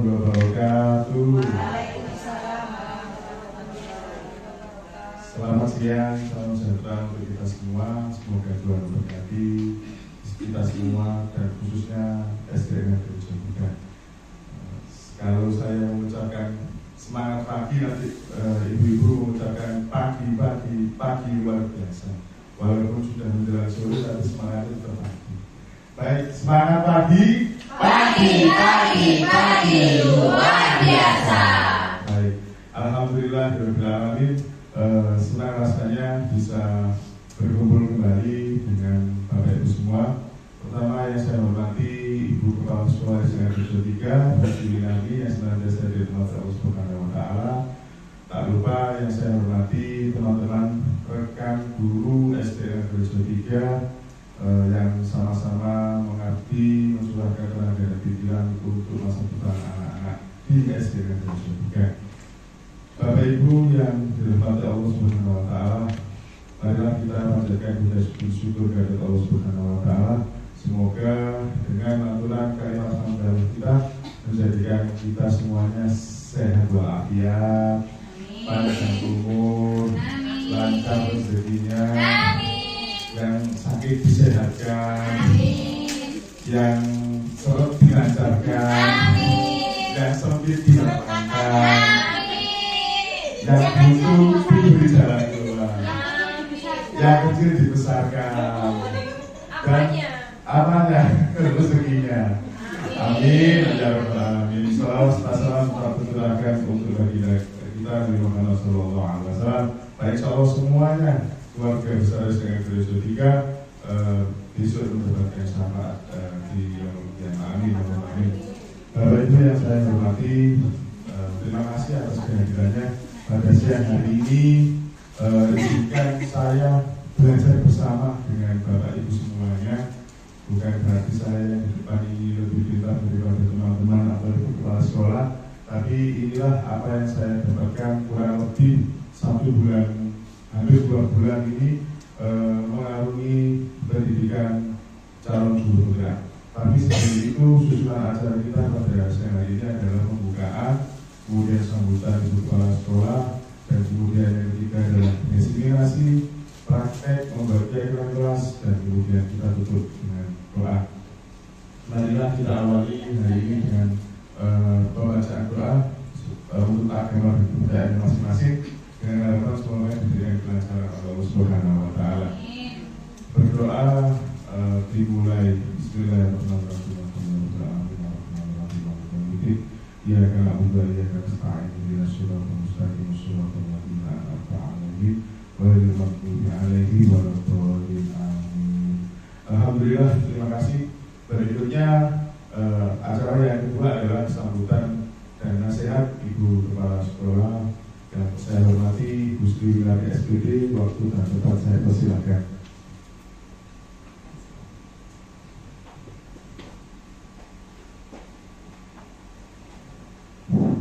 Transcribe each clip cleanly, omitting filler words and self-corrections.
wabarakatuh. Selamat siang, salam sejahtera untuk kita semua. Semoga Tuhan memberkati kita semua dan khususnya SDN Gereja Buddha. Kalau saya mengucapkan semangat pagi, nanti ibu-ibu mengucapkan pagi luar biasa. Walaupun sudah menjelang sore, tapi semangatnya tetap pagi. Baik, semangat pagi luar biasa. Baik, alhamdulillah, senang rasanya bisa berkumpul kembali dengan Bapak Ibu semua. Pertama yang saya hormati Ibu Kepala Sekolah SDN Gereja 3, Bu Juliani yang senantiasa dirahmati Allah Subhanahu wa Ta'ala. Tak lupa yang saya hormati teman-teman rekan guru SDN Gereja 3 yang sama-sama mengabdi mencurahkan tenaga dan pikiran untuk masa depan anak-anak di SDN Gereja 3. Bapak Ibu yang dirahmati Allah Subhanahu wa Ta'ala, marilah kita panjatkan puji syukur kepada Allah Subhanahu wa Ta'ala. Semoga dengan lantunan kalimat hamdalah kita menjadikan kita semuanya sehat walafiat, panjang umur, lancar rezekinya, yang sakit disehatkan, yang seret dilancarkan, yang sempit dilapangkan, yang butuh diberi jalan keluar, yang kecil dibesarkan, dan amanah rezekinya. Amin. Ya Rabbal Alamin. Salam tercurahkan untuk baginda kita Nabi Muhammad SAW. Baik, insyaallah semuanya keluarga besar SDN Gereja 3 besok mendapatkan syafaat di yang amin. Bapak Ibu yang saya hormati, terima kasih atas kehadirannya pada siang hari ini. Izinkan saya belajar bersama dengan Bapak Ibu semuanya. Bukan berarti saya yang di depan ini lebih pintar daripada teman-teman atau kepala sekolah, tapi inilah apa yang saya dapatkan kurang lebih 1 bulan, hampir 2 bulan ini mengarungi pendidikan calon guru penggerak. Tapi sebelum itu susunan acara kita pada siang hari ini adalah pembukaan, kemudian sambutan ibu kepala sekolah, dan kemudian yang ketiga adalah desiminasi, praktek, membaca kelas, dan kemudian kita tutup dengan doa. Marilah kita awali hari ini dengan pembacaan doa untuk agama dan kebudayaan masing-masing, dengan harapan semoga diberikan kelancaran Allah Subhanahu wa Ta'ala. Berdoa dimulai. Bismillahirrahmanirrahim. Ya kana udah ya kana sa'in ila siratal mustaqim siratal ladzina an'amta 'alaihim ghairil maghdubi 'alaihim waladdallin. Amin. Alhamdulillah, terima kasih. Berikutnya acara yang kedua adalah sambutan dan nasihat Ibu Kepala Sekolah yang saya hormati Bu Sri Wilayah SPD. Waktu dan tempat saya persilakan.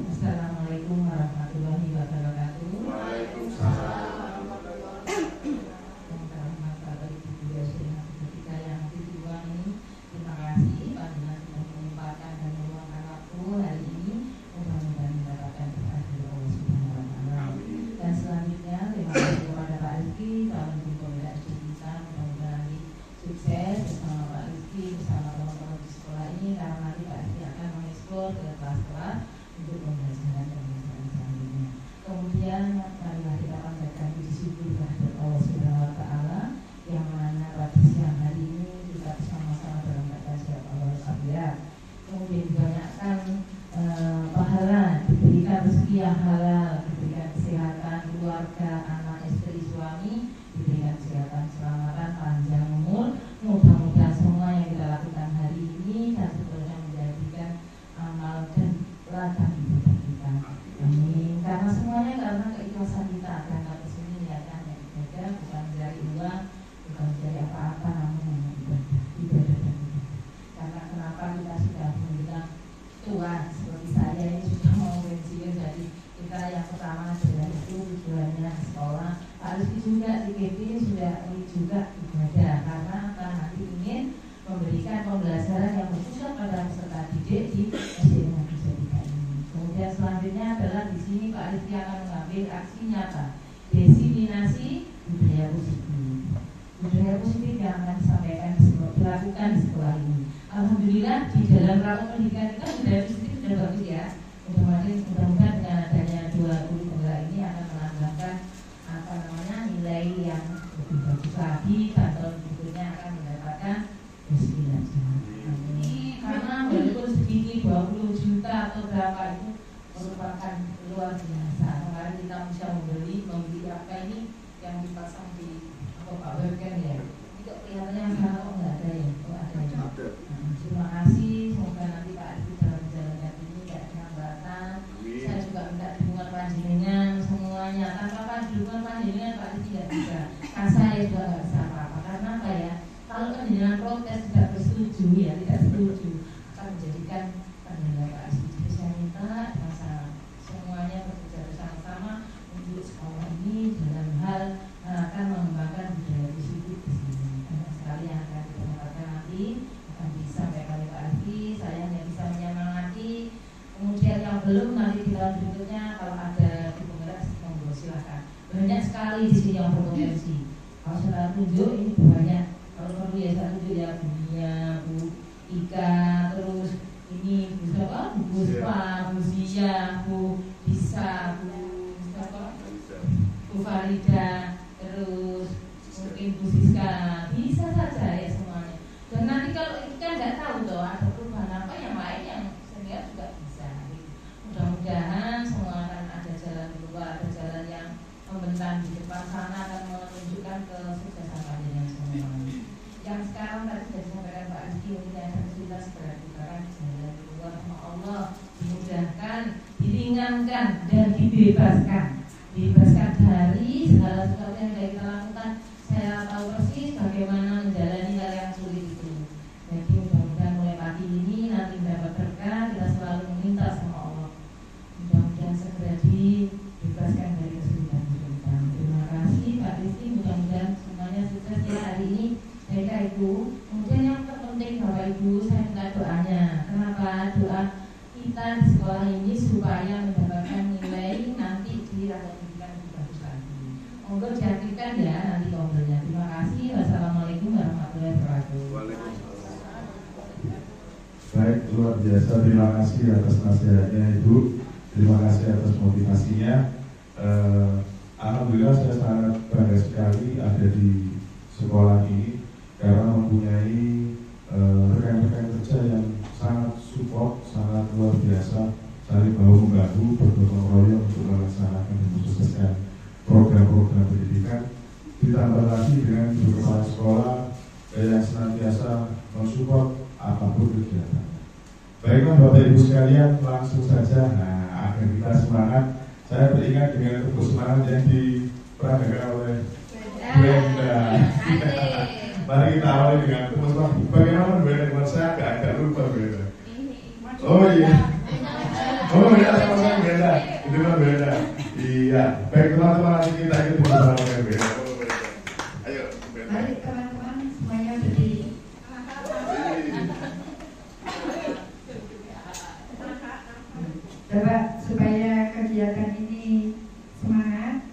Assalamualaikum warahmatullahi wabarakatuh. Waalaikumsalam. Yang terhormat Bapak Ibu Guru SDN ketika yang dijuang ini, terima kasih panjenengan sudah menyempatkan dan meluangkan waktu hari ini. Mudah-mudahan mendapatkan berkah dari Allah Subhanahu wa Ta'ala. Dan selanjutnya terima kasih kepada Pak Rizky, calon pimpinan kita. Mudah-mudahan nanti sukses bersama Pak Rizky, bersama teman-teman di sekolah ini, karena nanti Pak Rizky akan mengeksplor ke kelas-kelas untuk pembelajaran dan pembelajaran selanjutnya. Kemudian marilah kita panjatkan puji syukur kepada Allah Subhanahu wa Ta'ala yang mana pada siang hari ini kita bersama-sama dalam keadaan sehat walafiat. Kemudian dibanyakkan pahala, diberikan rezeki yang halal, diberikan kesehatan keluarga, anak, istri, suami, diberikan kesehatan, keselamatan, panjang umur. Mudah-mudahan semua yang kita lakukan hari ini dan seterusnya menjadikan amal dan ladang ibadah kita. Amin. Karena semuanya karena keikhlasan kita akan ke sini niatkan yang ibadah, bukan mencari uang, bukan mencari apa-apa, namun hanya ibadah dan ibadah. Karena kenapa kita sudah bilang tua seperti saya ini sudah mau pensiun, jadi kita yang pertama adalah itu tujuannya sekolah. Harus juga di KP sudah juga ibadah, karena akan nanti ingin memberikan pembelajaran yang berpusat pada peserta didik di SDN Gereja 3 ini. selanjutnya adalah di sini Pak Rizky akan mengambil aksi nyata diseminasi budaya positif. Budaya positif yang akan disampaikan dilakukan di sekolah ini. Alhamdulillah di dalam raut pendidikan kita budaya positif sudah bagus ya. Mudah-mudahan dengan adanya 2 guru penggerak ini akan melambangkan nilai yang lebih bagus lagi dan tahun berikutnya akan mendapatkan bismillah. Karena walaupun sedikit 20 juta atau berapa itu merupakan luar biasa. Kemarin kita bisa membeli apa ini yang dipasang di Pak webcam ya. Itu kelihatannya sekarang kok nggak ada ya? Kok ada ya? Terima kasih. Semoga nanti Pak Adi dalam menjalankan ini tidak ada hambatan. Saya juga minta dukungan panjenengan semuanya. Tanpa dukungan panjenengan Pak Adi tidak bisa. Saya juga nggak bisa apa-apa. Karena apa ya? Kalau panjenengan protes tidak bersetuju ya, tidak setuju akan menjadikan panjenengan Pak Adi. Jadi saya minta semuanya bekerja bersama-sama untuk sekolah ini dalam hal akan mengembangkan budaya positif di sini. Banyak sekali yang akan didapatkan nanti akan disampaikan oleh Pak Adi. Saya hanya bisa menyemangati. Kemudian yang belum nanti di tahun berikutnya kalau ada di penggerak monggo silakan. Banyak sekali di sini yang berpotensi. Kalau saya tunjuk ini banyak. Kalau perlu ya saya tunjuk ya Bunia, Bu Ika, terus ini Bu siapa? Bu Puspa, Bu Zia, Bu Bisa, Bu siapa? Bu Farida, terus mungkin Bu Siska, bisa saja ya semuanya. Dan nanti kalau itu kan nggak tahu tuh ada perubahan apa yang lain yang saya juga bisa. Mudah-mudahan semua akan ada jalan keluar, ada jalan yang membentang di depan sana akan menunjukkan kesuksesan panjenengan semua. Yang sekarang tadi sudah disampaikan Pak Rizky, ini ada kesulitan segera dibukakan jalan keluar sama Allah, dimudahkan, diringankan dan dibebaskan dari segala sesuatu yang tidak kita lakukan. Saya tahu persis bagaimana menjalani hal yang sulit itu. Jadi mudah-mudahan mulai pagi ini nanti mendapat berkah, kita selalu meminta sama Allah. Mudah-mudahan segera dibebaskan dari kesulitan-kesulitan. Terima kasih Pak Rizky, mudah-mudahan semuanya sukses ya hari ini. Baik Ibu, kemudian yang terpenting Bapak Ibu, saya minta doanya. Kenapa? Doa kita di sekolah ini supaya mendapatkan nilai nanti di rapat pendidikan lebih bagus lagi. Monggo diaktifkan ya nanti komplainnya. Terima kasih. Wassalamualaikum warahmatullahi wabarakatuh. Baik, luar biasa. Terima kasih atas nasihatnya Ibu. Terima kasih atas motivasinya. Alhamdulillah saya sangat bangga sekali ada di sekolah ini karena mempunyai rekan-rekan kerja yang sangat support, sangat luar biasa, saling bahu membahu, bergotong royong untuk melaksanakan dan mensukseskan program-program pendidikan. Ditambah lagi dengan ibu kepala sekolah yang senantiasa mensupport apapun kegiatan. Baiklah Bapak Ibu sekalian, langsung saja. Nah, agar kita semangat, saya beringat dengan tepuk semangat yang diperagakan oleh Brenda. Mari kita awali dengan tepuk semangat. Bagaimana Brenda? Saya agak lupa Brenda. Oh iya. Oh iya, sama-sama Brenda. Itu kan Brenda. Iya. Baik teman-teman, nanti kita ikut bersama dengan Brenda. Ayo Brenda. Mari teman-teman semuanya berdiri. Coba supaya kegiatan ini semangat,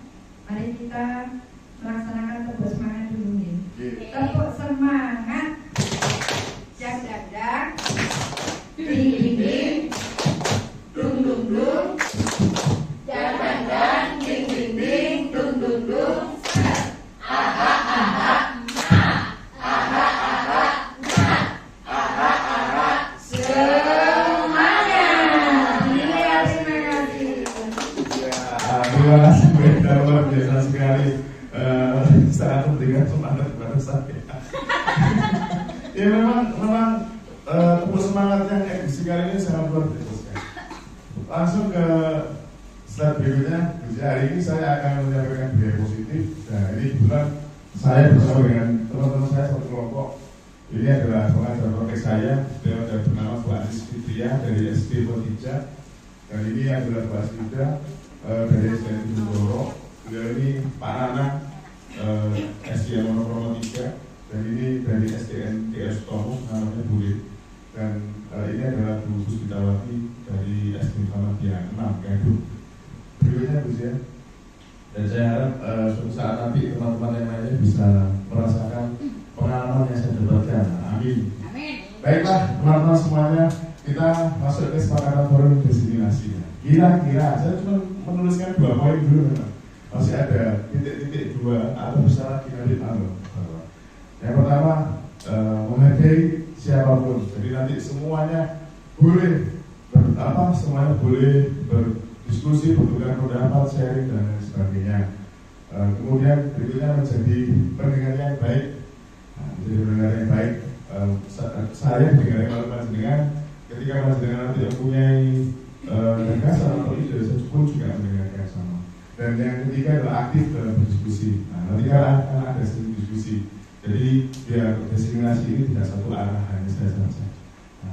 mari kita melaksanakan tepuk semangat dulu nih. Tepuk semangat. Jak jak jak. Ding ding ding. Dung dung dung. Jak jak jak. Ding ding ding. Dung dung dung. Aha aha. Aha aha. Aha aha. Terima kasih Brenda, luar biasa sekali. Sangat memberikan semangat kepada saya. Ya memang tepuk semangat yang edisi kali ini sangat luar biasa sekali. Langsung ke slide berikutnya. Hari ini saya akan menyampaikan budaya positif. Nah ini kebetulan saya bersama dengan teman-teman saya satu kelompok. Ini adalah pengajar praktek saya. Dia ada bernama Bu Anis Fitria dari SD Potija. Dan ini adalah Bu Asida dari SDN Bintoro. Beliau ini Pak Nana SDN Monokromo 3. Dan ini dari SDN TS Tomo, namanya Bu Lid. Dan ini adalah Bu Puspitawati dari SD Muhammadiyah 6. teman-teman semuanya, kita masuk ke kesepakatan forum diskriminasi. Kira-kira saya cuma menuliskan 2 poin dulu memang. Masih ada titik-titik 2 atau bisa lagi nanti yang pertama, menghargai siapapun. Jadi nanti semuanya boleh semuanya boleh berdiskusi, bertukar pendapat, sharing dan lain sebagainya. Kemudian berikutnya menjadi pendengar yang baik. Menjadi pendengar yang baik. Saya dengar kalau panjenengan ketika panjenengan nanti mempunyai gagasan atau ide, saya pun juga mendengarkan sama. Dan yang ketiga adalah aktif dalam berdiskusi. Nanti kan ada sesi diskusi. Jadi biar diskriminasi ini tidak satu arah, hanya saya saja.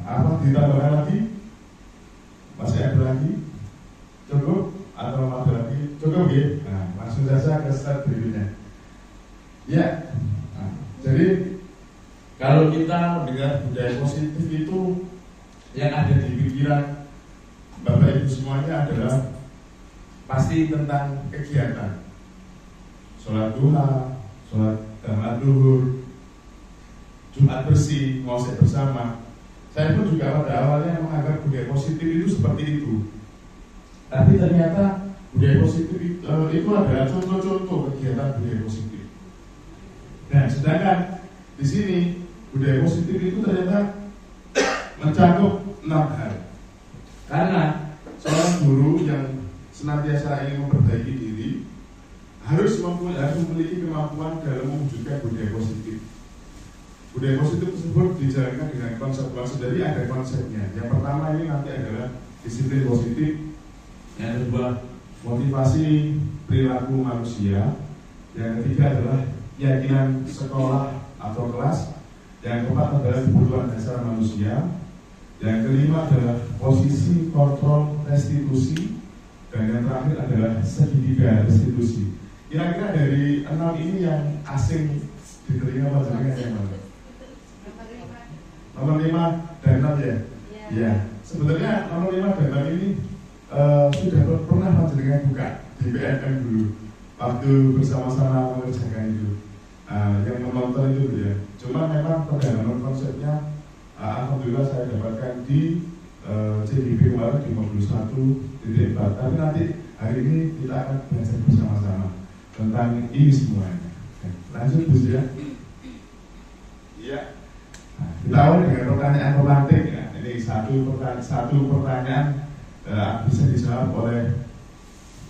Apa ditambahkan lagi? Masih ada lagi? Cukup? Atau ada lagi? Cukup ya? Langsung saja ke slide berikutnya. Ya. Jadi kalau kita mendengar budaya positif itu yang ada di pikiran Bapak Ibu semuanya adalah pasti tentang kegiatan, sholat duha, sholat Jumat duhur, Jumat bersih, ngosek bersama. Saya pun juga pada awalnya menganggap budaya positif itu seperti itu. Tapi ternyata budaya positif itu adalah contoh-contoh kegiatan budaya positif. Dan sedangkan di sini budaya positif itu ternyata mencakup 6 hal. Karena seorang guru yang senantiasa ingin memperbaiki diri harus memiliki kemampuan dalam mewujudkan budaya positif. Budaya positif tersebut dijalankan dengan konsep-konsep. Jadi ada konsepnya. Yang pertama ini nanti adalah disiplin positif. Yang kedua, motivasi perilaku manusia. Yang ketiga adalah keyakinan sekolah atau kelas. Yang keempat adalah kebutuhan dasar manusia. Yang kelima adalah posisi kontrol restitusi. Dan yang terakhir adalah segitiga restitusi. Kira-kira dari 6 ini yang asing di telinga panjenengan yang mana? Nomor 5 dan 6 ya? Iya. Sebenarnya nomor 5 dan 6 ini sudah pernah panjenengan buka di BNN dulu waktu bersama-sama mengerjakan itu. Yang menonton itu ya. Cuma memang pendalaman konsepnya alhamdulillah saya dapatkan di CDP kemarin di modul 1.4. Tapi nanti hari ini kita akan belajar bersama-sama tentang ini semuanya. Lanjut Bu ya. Iya. Kita awali dengan pertanyaan romantik ya. Ini satu pertanyaan bisa dijawab oleh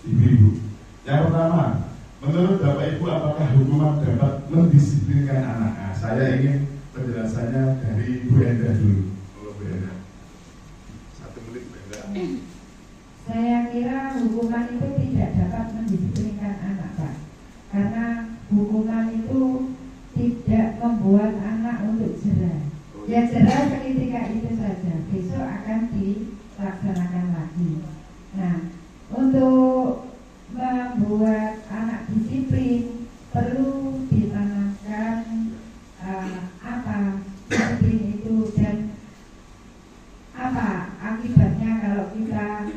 ibu-ibu. Yang pertama, menurut Bapak Ibu apakah hukuman dapat mendisiplinkan anak? Nah, saya ingin penjelasannya dari Bu Enda dulu. Bu Enda. 1 menit Bu Enda. Saya kira hukuman itu tidak dapat mendisiplinkan anak, Pak. Karena hukuman itu tidak membuat anak untuk jerah. Ya jerah ketika itu saja, besok akan dilaksanakan lagi. Nah, untuk membuat anak disiplin perlu ditanamkan apa disiplin itu dan apa akibatnya kalau kita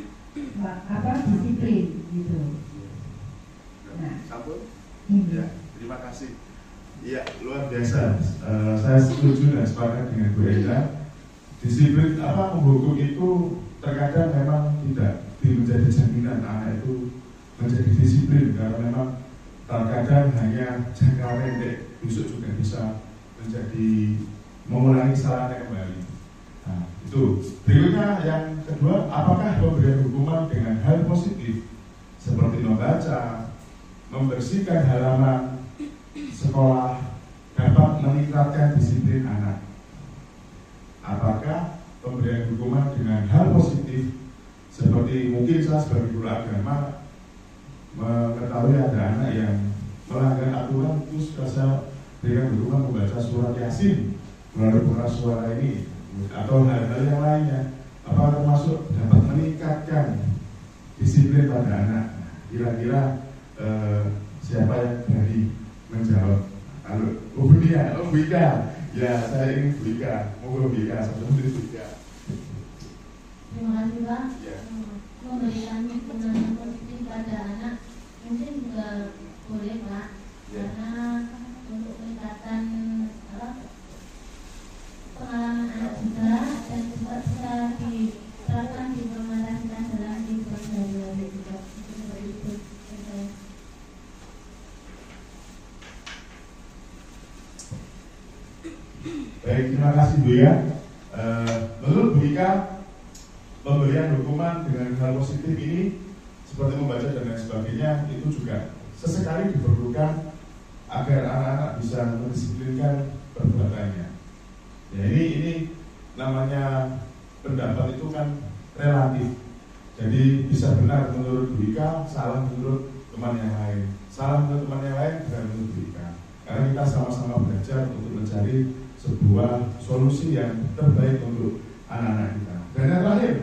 disiplin gitu. Nah, ya, terima kasih. Iya, luar biasa. Saya setuju dan sepakat dengan Bu Enda. Disiplin menghukum itu terkadang memang tidak menjadi jaminan anak itu menjadi disiplin karena memang terkadang hanya jangka pendek, besok juga bisa menjadi mengulangi kesalahan kembali. Nah, itu. Berikutnya yang kedua, apakah pemberian hukuman dengan hal positif seperti membaca, membersihkan halaman sekolah dapat meningkatkan disiplin anak? Apakah pemberian hukuman dengan hal positif seperti mungkin saya sebagai guru agama mengetahui ada anak yang melanggar aturan, terus saya berikan hukuman membaca surat Yasin melalui pengeras suara ini atau hal-hal yang lainnya, apakah termasuk dapat meningkatkan disiplin pada anak? Kira-kira siapa yang berani menjawab? Kalau Bu Ika, ya saya ingin Bu Ika, Bu Ika, sebelum Bu Ika. Terima kasih Pak. Ya. Memberikan hukuman positif pada anak mungkin juga boleh Pak, Ya. karena untuk peningkatan pengalaman anak juga Baik, terima kasih Bu ya. Menurut Bu Ika, pemberian hukuman dengan hal positif ini seperti membaca dan lain sebagainya itu juga sesekali diperlukan agar anak-anak bisa mendisiplinkan perbuatannya. Ya ini namanya pendapat itu kan relatif. Jadi bisa benar menurut Bu Ika, salah menurut teman yang lain. Salah menurut teman yang lain, benar menurut Bu Ika. Karena kita sama-sama belajar untuk mencari sebuah solusi yang terbaik untuk anak-anak kita. Dan yang terakhir,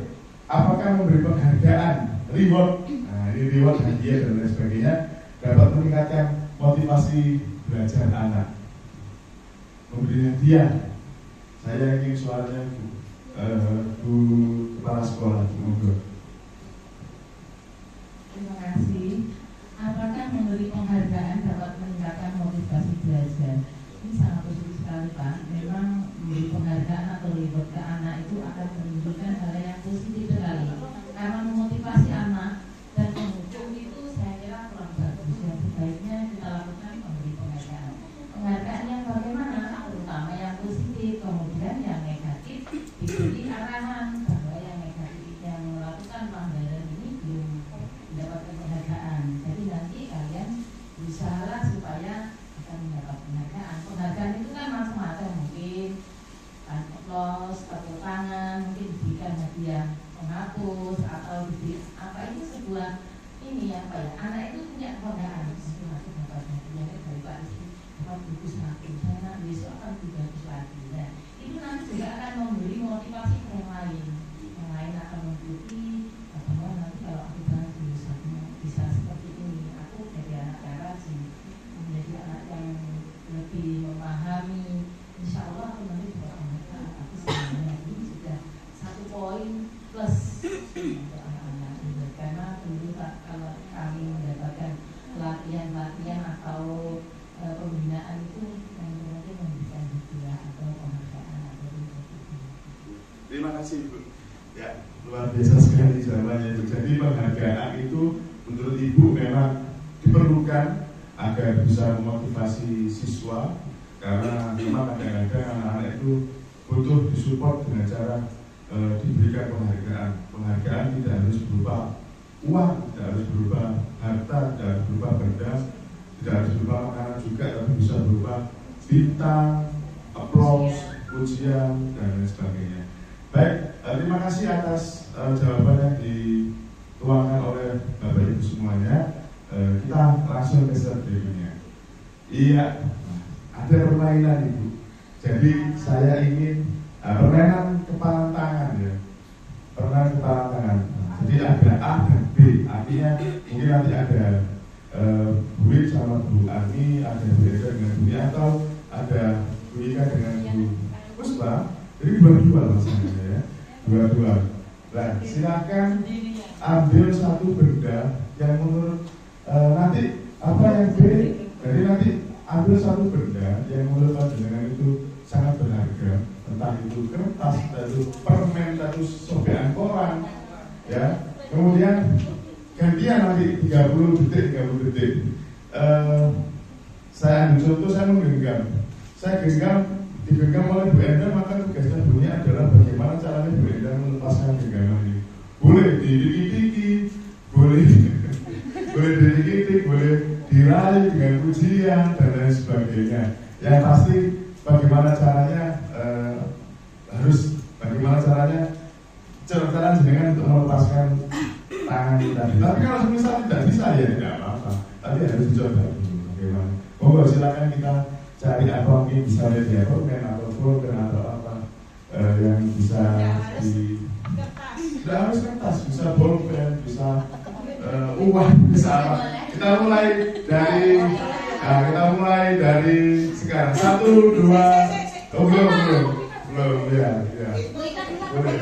apakah memberi penghargaan, reward, nah ini reward, hadiah dan lain sebagainya dapat meningkatkan motivasi belajar anak. Memberi hadiah, saya ingin suaranya Bu Kepala Sekolah. Terima kasih. Apakah memberi penghargaan dapat meningkatkan motivasi belajar? Ini sangat positif sekali Pak. Memang memberi penghargaan atau reward ke anak itu akan menunjukkan hal yang positif sekali. Karena memotivasi anak dan menghukum itu saya kira kurang bagus. Yang sebaiknya kita lakukan memberi penghargaan. Penghargaan yang bagaimana? Terutama yang positif, kemudian yang negatif diberi arahan bahwa yang negatif yang melakukan pelanggaran ini belum mendapatkan penghargaan. Jadi nanti kalian berusahalah supaya akan mendapat penghargaan. Penghargaan itu kan macam-macam, mungkin amplos, tepuk tangan, mungkin diberikan hadiah penghapus atau diberi apa itu sebuah ini apa ya, anak itu punya kebanggaan. Mungkin aku dapat hadiah dari Pak Rizky, dapat buku 1, saya nak besok akan 300 lagi. Nah, itu nanti juga akan memberi motivasi ke yang lain akan mengikuti bahwa nanti kalau aku bisa seperti ini, aku jadi anak yang rajin, menjadi anak yang lebih memahami. Insya Allah aku nanti juga aku sebenarnya ini sudah 1 poin plus untuk anak-anak itu. Karena dulu kalau kami mendapatkan latihan atau pembinaan itu yang mungkin memberikan hadiah atau penghargaan atau seperti itu. Terima kasih Ibu. Ya, luar biasa sekali jawabannya itu. Jadi penghargaan itu menurut Ibu memang diperlukan agar bisa memotivasi siswa, karena memang kadang-kadang anak-anak itu butuh disupport dengan cara diberikan penghargaan. Penghargaan tidak harus berupa uang, tidak harus berupa harta, tidak harus berupa benda, tidak harus berupa makanan juga, tapi bisa berupa bintang, aplaus, pujian dan lain sebagainya. Baik, terima kasih atas jawaban yang dituangkan oleh Bapak Ibu semuanya. Kita langsung ke slide berikutnya. Iya, ada permainan Ibu. Jadi saya ingin permainan kepala tangan ya. Permainan kepala tangan. Jadi ada A dan B. Artinya mungkin nanti ada Bu Wid sama Bu Ani, ada Bu Eda dengan Bu Nia, atau ada Bu Ika dengan Bu Puspa. Jadi dua-dua maksudnya ya, dua-dua. Nah, silakan ambil satu benda yang menurut nanti apa yang B. Jadi nanti ambil satu benda yang menurut panjenengan itu sangat berharga, entah itu kertas, entah itu permen, entah itu sobekan koran, ya. Kemudian gantian nanti 30 detik. Saya ambil contoh, saya menggenggam. Saya digenggam oleh Bu Enda, maka tugasnya Bu Nia adalah bagaimana caranya Bu Enda melepaskan genggaman ini. Boleh didikit-dikit, boleh didikit-dikit, boleh diraih dengan pujian dan lain sebagainya. Yang pasti bagaimana caranya cara jenengan untuk melepaskan tangan kita. Tapi kalau misalnya tidak bisa ya tidak apa-apa. Tapi harus dicoba dulu bagaimana. Monggo silakan kita cari apa, mungkin bisa media permen atau folder atau apa yang bisa tidak harus kertas, bisa bolpen, bisa uang, bisa apa. Kita mulai dari sekarang. 1, 2, belum ya. Boleh.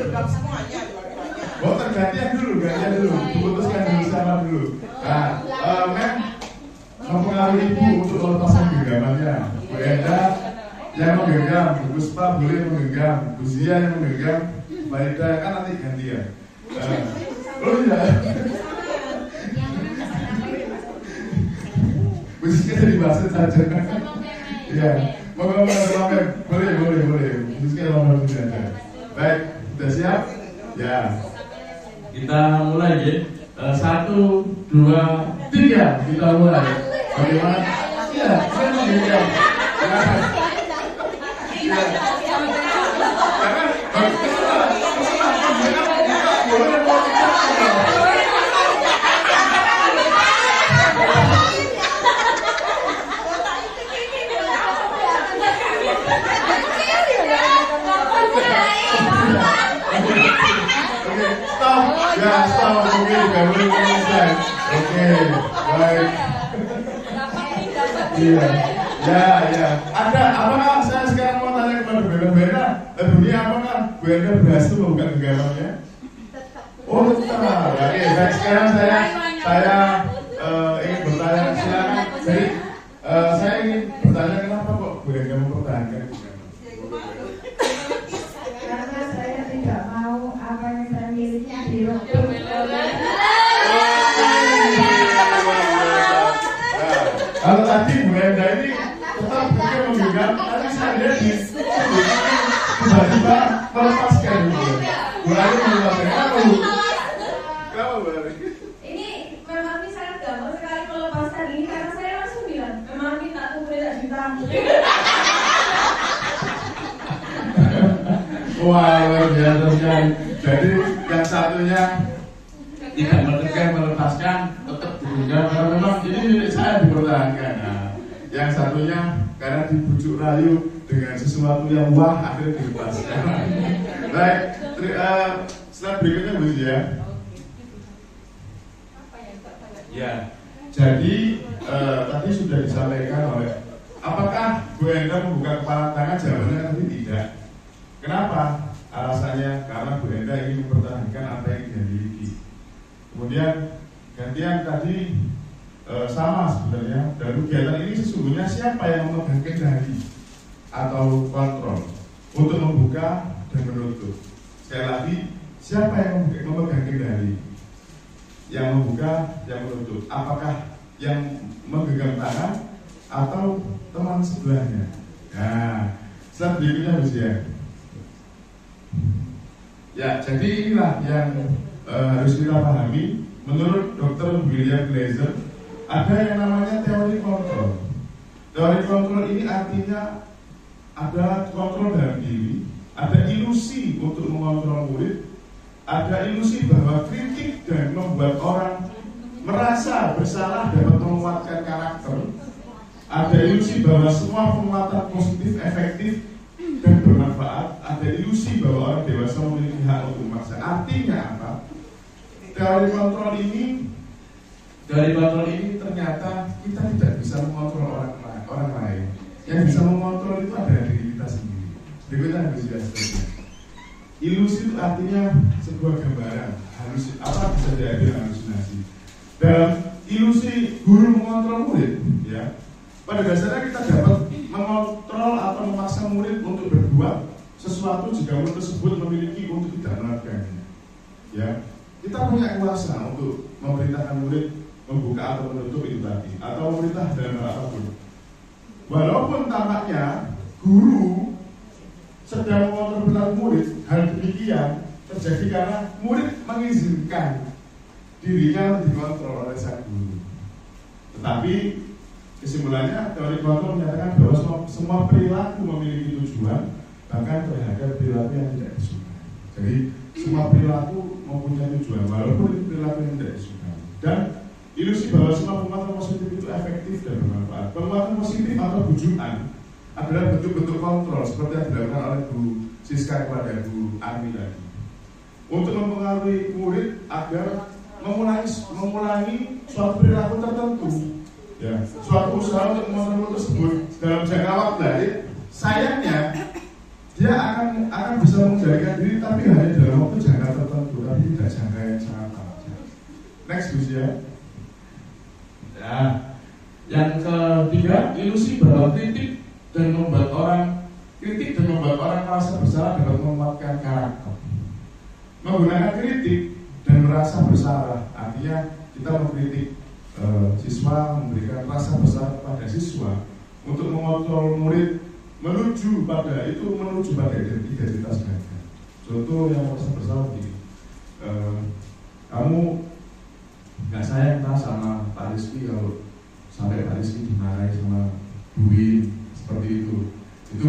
Oh, gantian dulu, diputuskan dulu sama dulu. Nah, mempengaruhi Ibu untuk melepaskan genggamannya. Bu Enda yang menggenggam, Bu Puspa boleh menggenggam, Bu Zia yang menggenggam, Mbak Ida kan nanti gantian. Oh iya. Bu Zia jadi bahasa saja. Iya, boleh. kita mulai ya. 1, 2, 3 kita mulai. Bagaimana? Iya, saya mengingat. Stop, oke, baik. Iya, ya. Ada apakah saya sekarang mau tanya kepada Bu Enda, dunia apakah Bu Enda berhasil membuka genggamannya? Oh, tetap. Oke, baik. Sekarang saya ingin bertanya, silakan. Jadi saya ingin bertanya kenapa kok Bu Enda mempertahankan genggaman? Karena saya tidak mau apa yang saya miliki direbut. Kalau tadi Bu Enda ini tetap berpikir menggenggam, tapi saya lihat di tiba-tiba melepaskan gitu. Bu Ari melepaskan. Kenapa Bu Ari? Ini memang ini sangat gampang sekali melepaskan ini karena saya langsung bilang memang minta tuh tidak ditamu. Wah, luar biasa sekali. Jadi yang satunya tidak melepaskan, tetap digenggam karena memang ini milik saya dipertahankan. Nah, yang satunya karena dibujuk rayu dengan sesuatu yang wah akhirnya dilepaskan. Baik, slide berikutnya Bu ya. Ya, jadi tadi sudah disampaikan oleh apakah Bu Enda membuka kepala tangan? Jawabannya tadi tidak. Kenapa? Alasannya karena Bu Enda ingin mempertahankan apa yang dia miliki. Kemudian gantian tadi sama sebenarnya, dan kegiatan ini sesungguhnya siapa yang memegang kendali atau kontrol untuk membuka dan menutup. Sekali lagi, siapa yang memegang kendali, yang membuka, yang menutup? Apakah yang menggenggam tangan atau teman sebelahnya? Nah, slide berikutnya Bu ya. Ya, jadi inilah yang harus kita pahami. Menurut Dr. William Glaser, ada yang namanya teori kontrol. Teori kontrol ini artinya ada kontrol dalam diri, ada ilusi untuk mengontrol murid, ada ilusi bahwa kritik dan membuat orang merasa bersalah dapat menguatkan karakter, ada ilusi bahwa semua penguatan positif efektif dan bermanfaat, ada ilusi bahwa orang dewasa memiliki hak untuk memaksa. Artinya apa? Teori kontrol ini ternyata kita tidak bisa mengontrol orang lain. Yang bisa mengontrol itu adalah diri kita sendiri. Berikutnya halusinasi. Ilusi itu artinya sebuah gambaran, bisa jadi halusinasi. Dalam ilusi guru mengontrol murid, ya. Pada dasarnya kita dapat mengontrol atau memaksa murid untuk berbuat sesuatu jika murid tersebut memiliki untuk tidak melakukannya. Ya, kita punya kuasa untuk memerintahkan murid membuka atau menutup itu tadi, atau memerintah dalam hal apapun. Walaupun tampaknya guru sedang mengontrol perilaku murid, hal demikian terjadi karena murid mengizinkan dirinya untuk dikontrol oleh sang guru. Tetapi kesimpulannya, teori kontrol menyatakan bahwa semua perilaku memiliki tujuan, bahkan terhadap perilaku yang tidak disukai. Jadi semua perilaku mempunyai tujuan, walaupun itu perilaku yang tidak disukai. Dan ilusi bahwa semua penguatan positif itu efektif dan bermanfaat. Penguatan positif atau bujukan adalah bentuk-bentuk kontrol seperti yang dilakukan oleh Bu Siska kepada Bu Armi tadi, untuk mempengaruhi murid agar mengulangi suatu perilaku tertentu. Ya, suatu usaha untuk mengontrol tersebut dalam jangka waktu dari sayangnya dia akan bisa mengendalikan diri, tapi hanya dalam waktu jangka tertentu, tapi tidak jangka yang sangat panjang. Next, Bu ya. Ya, yang ketiga, ilusi bahwa kritik dan membuat orang merasa bersalah dapat menguatkan karakter. Menggunakan kritik dan merasa bersalah, artinya kita mengkritik siswa, memberikan rasa bersalah kepada siswa untuk mengontrol murid menuju pada identitas mereka. Contoh yang merasa bersalah begini, kamu nggak sayang sama Pak Rizky kalau sampai Pak Rizky dimarahi sama Bu Win seperti itu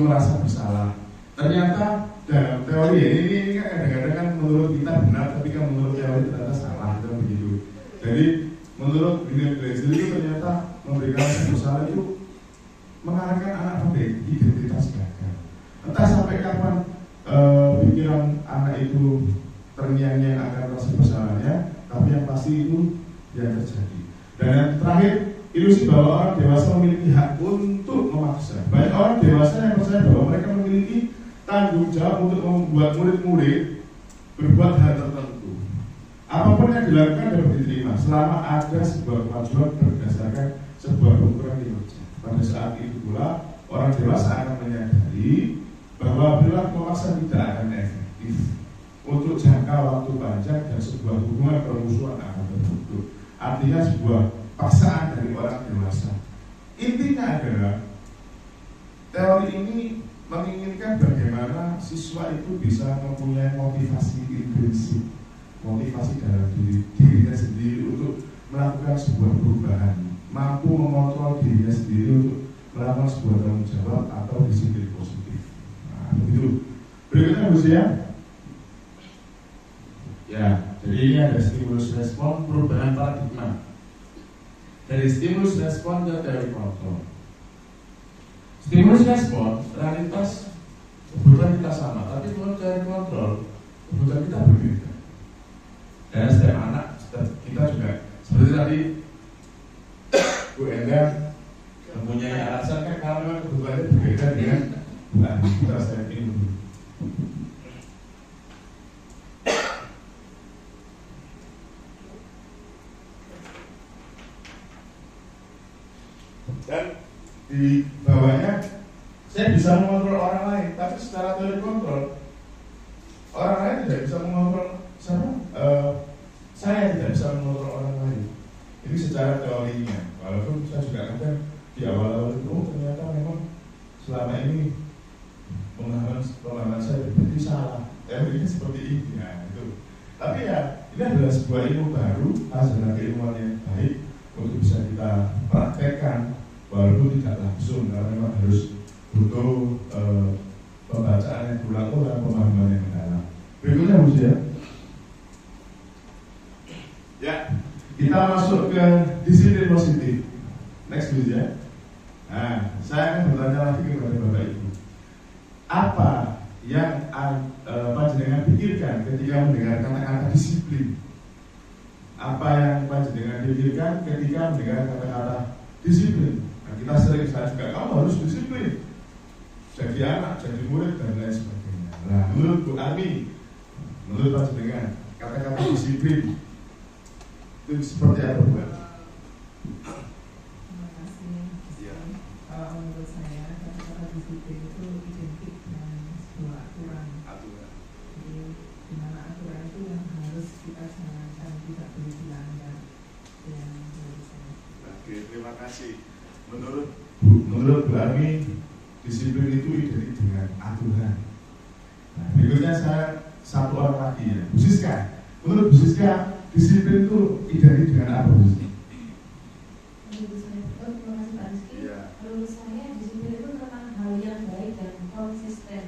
merasa bersalah. Ternyata dalam teori ini kan kadang-kadang kan menurut kita benar, tapi kan menurut teori ternyata salah, itu begitu. Jadi menurut William Glasser itu ternyata memberikan bersalah itu mengarahkan anak pada identitas gagal. Entah sampai kapan pikiran anak itu terngiang-ngiang akan rasa bersalahnya, tapi yang pasti itu yang terjadi. Dan yang terakhir, ilusi bahwa orang dewasa memiliki hak untuk memaksa. Banyak orang dewasa yang percaya bahwa mereka memiliki tanggung jawab untuk membuat murid-murid berbuat hal tertentu. Apapun yang dilakukan dapat diterima selama ada sebuah kemajuan berdasarkan sebuah ukuran kinerja. Pada saat itu pula orang dewasa akan menyadari bahwa perilaku memaksa tidak akan efektif untuk jangka waktu panjang dan sebuah hubungan permusuhan akan terbentuk. Artinya sebuah paksaan dari orang dewasa. Intinya adalah teori ini menginginkan bagaimana siswa itu bisa mempunyai motivasi intrinsik, motivasi dalam dirinya sendiri untuk melakukan sebuah perubahan, mampu mengontrol dirinya sendiri untuk melakukan sebuah tanggung jawab atau disiplin positif. Nah, begitu. Berikutnya Bu Sia. Ya, jadi ini ada stimulus respon perubahan paradigma dari stimulus respon ke teori kontrol. Stimulus respon realitas kebutuhan kita sama, tapi menurut teori kontrol kebutuhan kita berbeda. Dan setiap anak, kita juga seperti tadi Bu Enda mempunyai alasan kan karena memang kebutuhannya berbeda dengan kita saya ini. Dan di bawahnya saya bisa mengontrol orang lain, tapi secara teori kontrol orang lain tidak bisa mengontrol saya tidak bisa mengontrol orang lain. Ini secara teorinya, walaupun saya juga kadang di awal-awal itu ternyata memang selama ini pemahaman saya berarti salah, teorinya seperti ini, ya itu. Tapi ya ini adalah sebuah ilmu baru, hasil keilmuan yang baik untuk bisa kita praktekkan. Walaupun tidak langsung, karena memang harus butuh pembacaan yang berulang-ulang, pemahaman yang mendalam. Berikutnya Bu Sia. Ya, kita masuk ke disiplin positif. Next Bu Sia. Nah, saya akan bertanya lagi kepada Bapak Ibu. Apa yang panjenengan pikirkan ketika mendengar kata-kata disiplin? Apa yang panjenengan pikirkan ketika mendengar kata-kata disiplin? Kita sering saya juga, kamu harus disiplin jadi anak, jadi murid dan lain sebagainya. Nah, menurut Bu Armi, menurut Pak Jenengan, kata-kata disiplin itu seperti apa Bu? Terima kasih. Ya. Kalau menurut saya kata-kata disiplin itu identik dengan sebuah aturan. Jadi di mana aturan itu yang harus kita jalankan, tidak boleh dilanggar. Yang menurut saya. Oke, terima kasih. Menurut Bu Armi, disiplin itu identik dengan aturan. Nah, berikutnya saya satu orang lagi ya, Bu Siska. Menurut Bu Siska, disiplin itu identik dengan apa Bu Siska? Menurut saya, terima kasih Pak Rizky. Ya. Menurut saya disiplin itu tentang hal yang baik dan konsisten.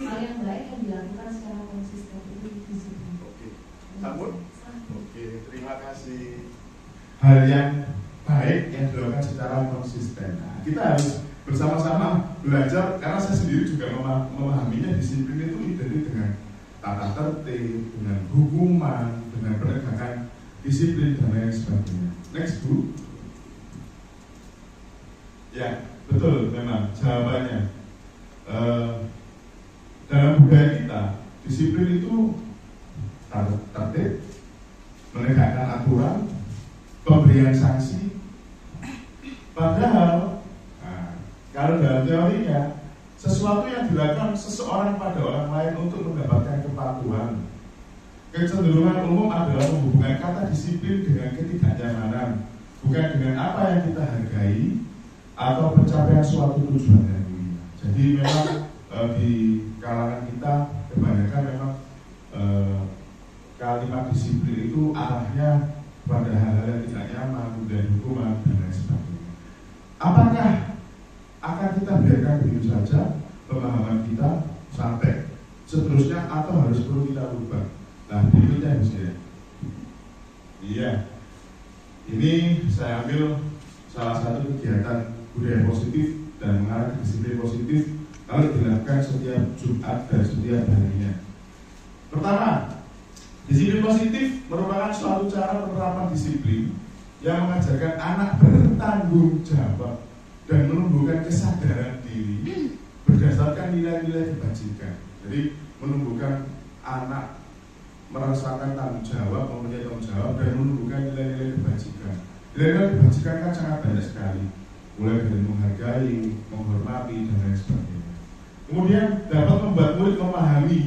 Hal yang baik yang dilakukan secara konsisten itu disiplin. Oke. Sampun? Sampun. Oke, terima kasih. Hal yang baik yang dilakukan secara konsisten. Nah, kita harus bersama-sama belajar karena saya sendiri juga memahaminya disiplin itu identik dengan tata tertib, dengan hukuman, dengan penegakan disiplin dan lain sebagainya. Next Bu. Ya, betul memang jawabannya. Dalam budaya kita, disiplin itu tata tertib, menegakkan aturan, pemberian sanksi. Padahal kalau dalam teorinya sesuatu yang dilakukan seseorang pada orang lain untuk mendapatkan kepatuhan. Kecenderungan umum adalah menghubungkan kata disiplin dengan ketidaknyamanan, bukan dengan apa yang kita hargai atau pencapaian suatu tujuan yang mulia. Jadi memang di kalangan kita kebanyakan memang kalimat disiplin itu arahnya pada hal-hal yang tidak nyaman, kemudian hukuman dan lain sebagainya. Apakah akan kita biarkan begitu saja pemahaman kita sampai seterusnya atau harus perlu kita ubah? Nah, berikutnya misalnya. Iya. Ini saya ambil salah satu kegiatan budaya positif dan mengarah ke disiplin positif kalau dilakukan setiap Jumat dan setiap harinya. Pertama, disiplin positif merupakan suatu cara penerapan disiplin yang mengajarkan anak bertanggung jawab dan menumbuhkan kesadaran diri berdasarkan nilai-nilai kebajikan. Jadi menumbuhkan anak merasakan tanggung jawab, mempunyai tanggung jawab dan menumbuhkan nilai-nilai kebajikan. Nilai-nilai kebajikan kan sangat banyak sekali, mulai dari menghargai, menghormati dan lain sebagainya. Kemudian dapat membuat murid memahami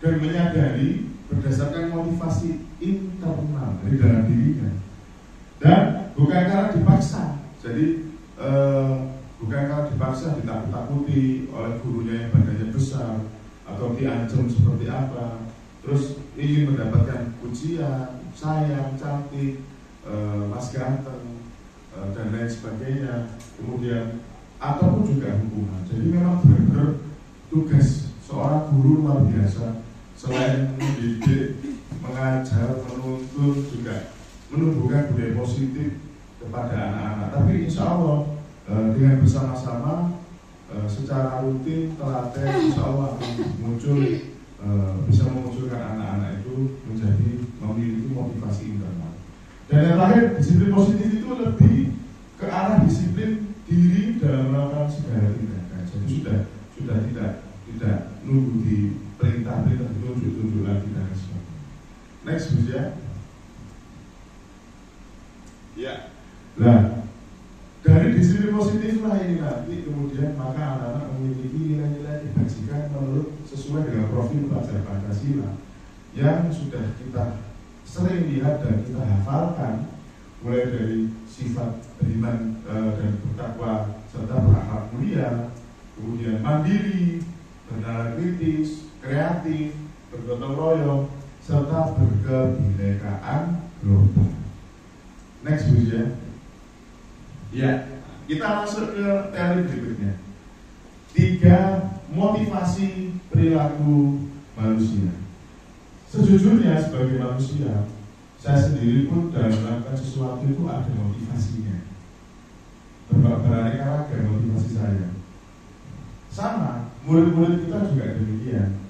dan menyadari berdasarkan motivasi internal dari dalam dirinya, dan bukan karena dipaksa. Jadi bukan karena dipaksa, ditakut-takuti oleh gurunya yang badannya besar atau diancam seperti apa, terus ingin mendapatkan pujian, sayang, cantik, mas ganteng, dan lain sebagainya. Kemudian ataupun juga hukuman. Jadi memang benar-benar tugas seorang guru luar biasa. Selain mendidik, mengajar, menuntun, juga menumbuhkan budaya positif kepada anak-anak. Tapi insya Allah dengan bersama-sama secara rutin, telaten, insya Allah akan muncul, bisa memunculkan anak-anak itu menjadi memiliki motivasi internal. Dan yang terakhir, disiplin positif itu lebih ke arah disiplin diri dalam melakukan segala tindakan. Jadi sudah tidak nunggu di perintah-perintah, tunjuk-tunjuk lagi dan sebagainya. Next, Bu ya. Ya. Nah, dari disiplin positif lah ini nanti kemudian maka anak-anak memiliki nilai-nilai kebajikan menurut sesuai dengan profil pelajar Pancasila yang sudah kita sering lihat dan kita hafalkan, mulai dari sifat beriman dan bertakwa serta berakhlak mulia, kemudian mandiri, bernalar kritis, kreatif, bergotong royong, serta berkebinekaan global. Next, Bu ya. Ya, kita masuk ke teori berikutnya. 3 motivasi perilaku manusia. Sejujurnya sebagai manusia, saya sendiri pun dalam melakukan sesuatu itu ada motivasinya. Beraneka ragam motivasi saya. Sama, murid-murid kita juga demikian.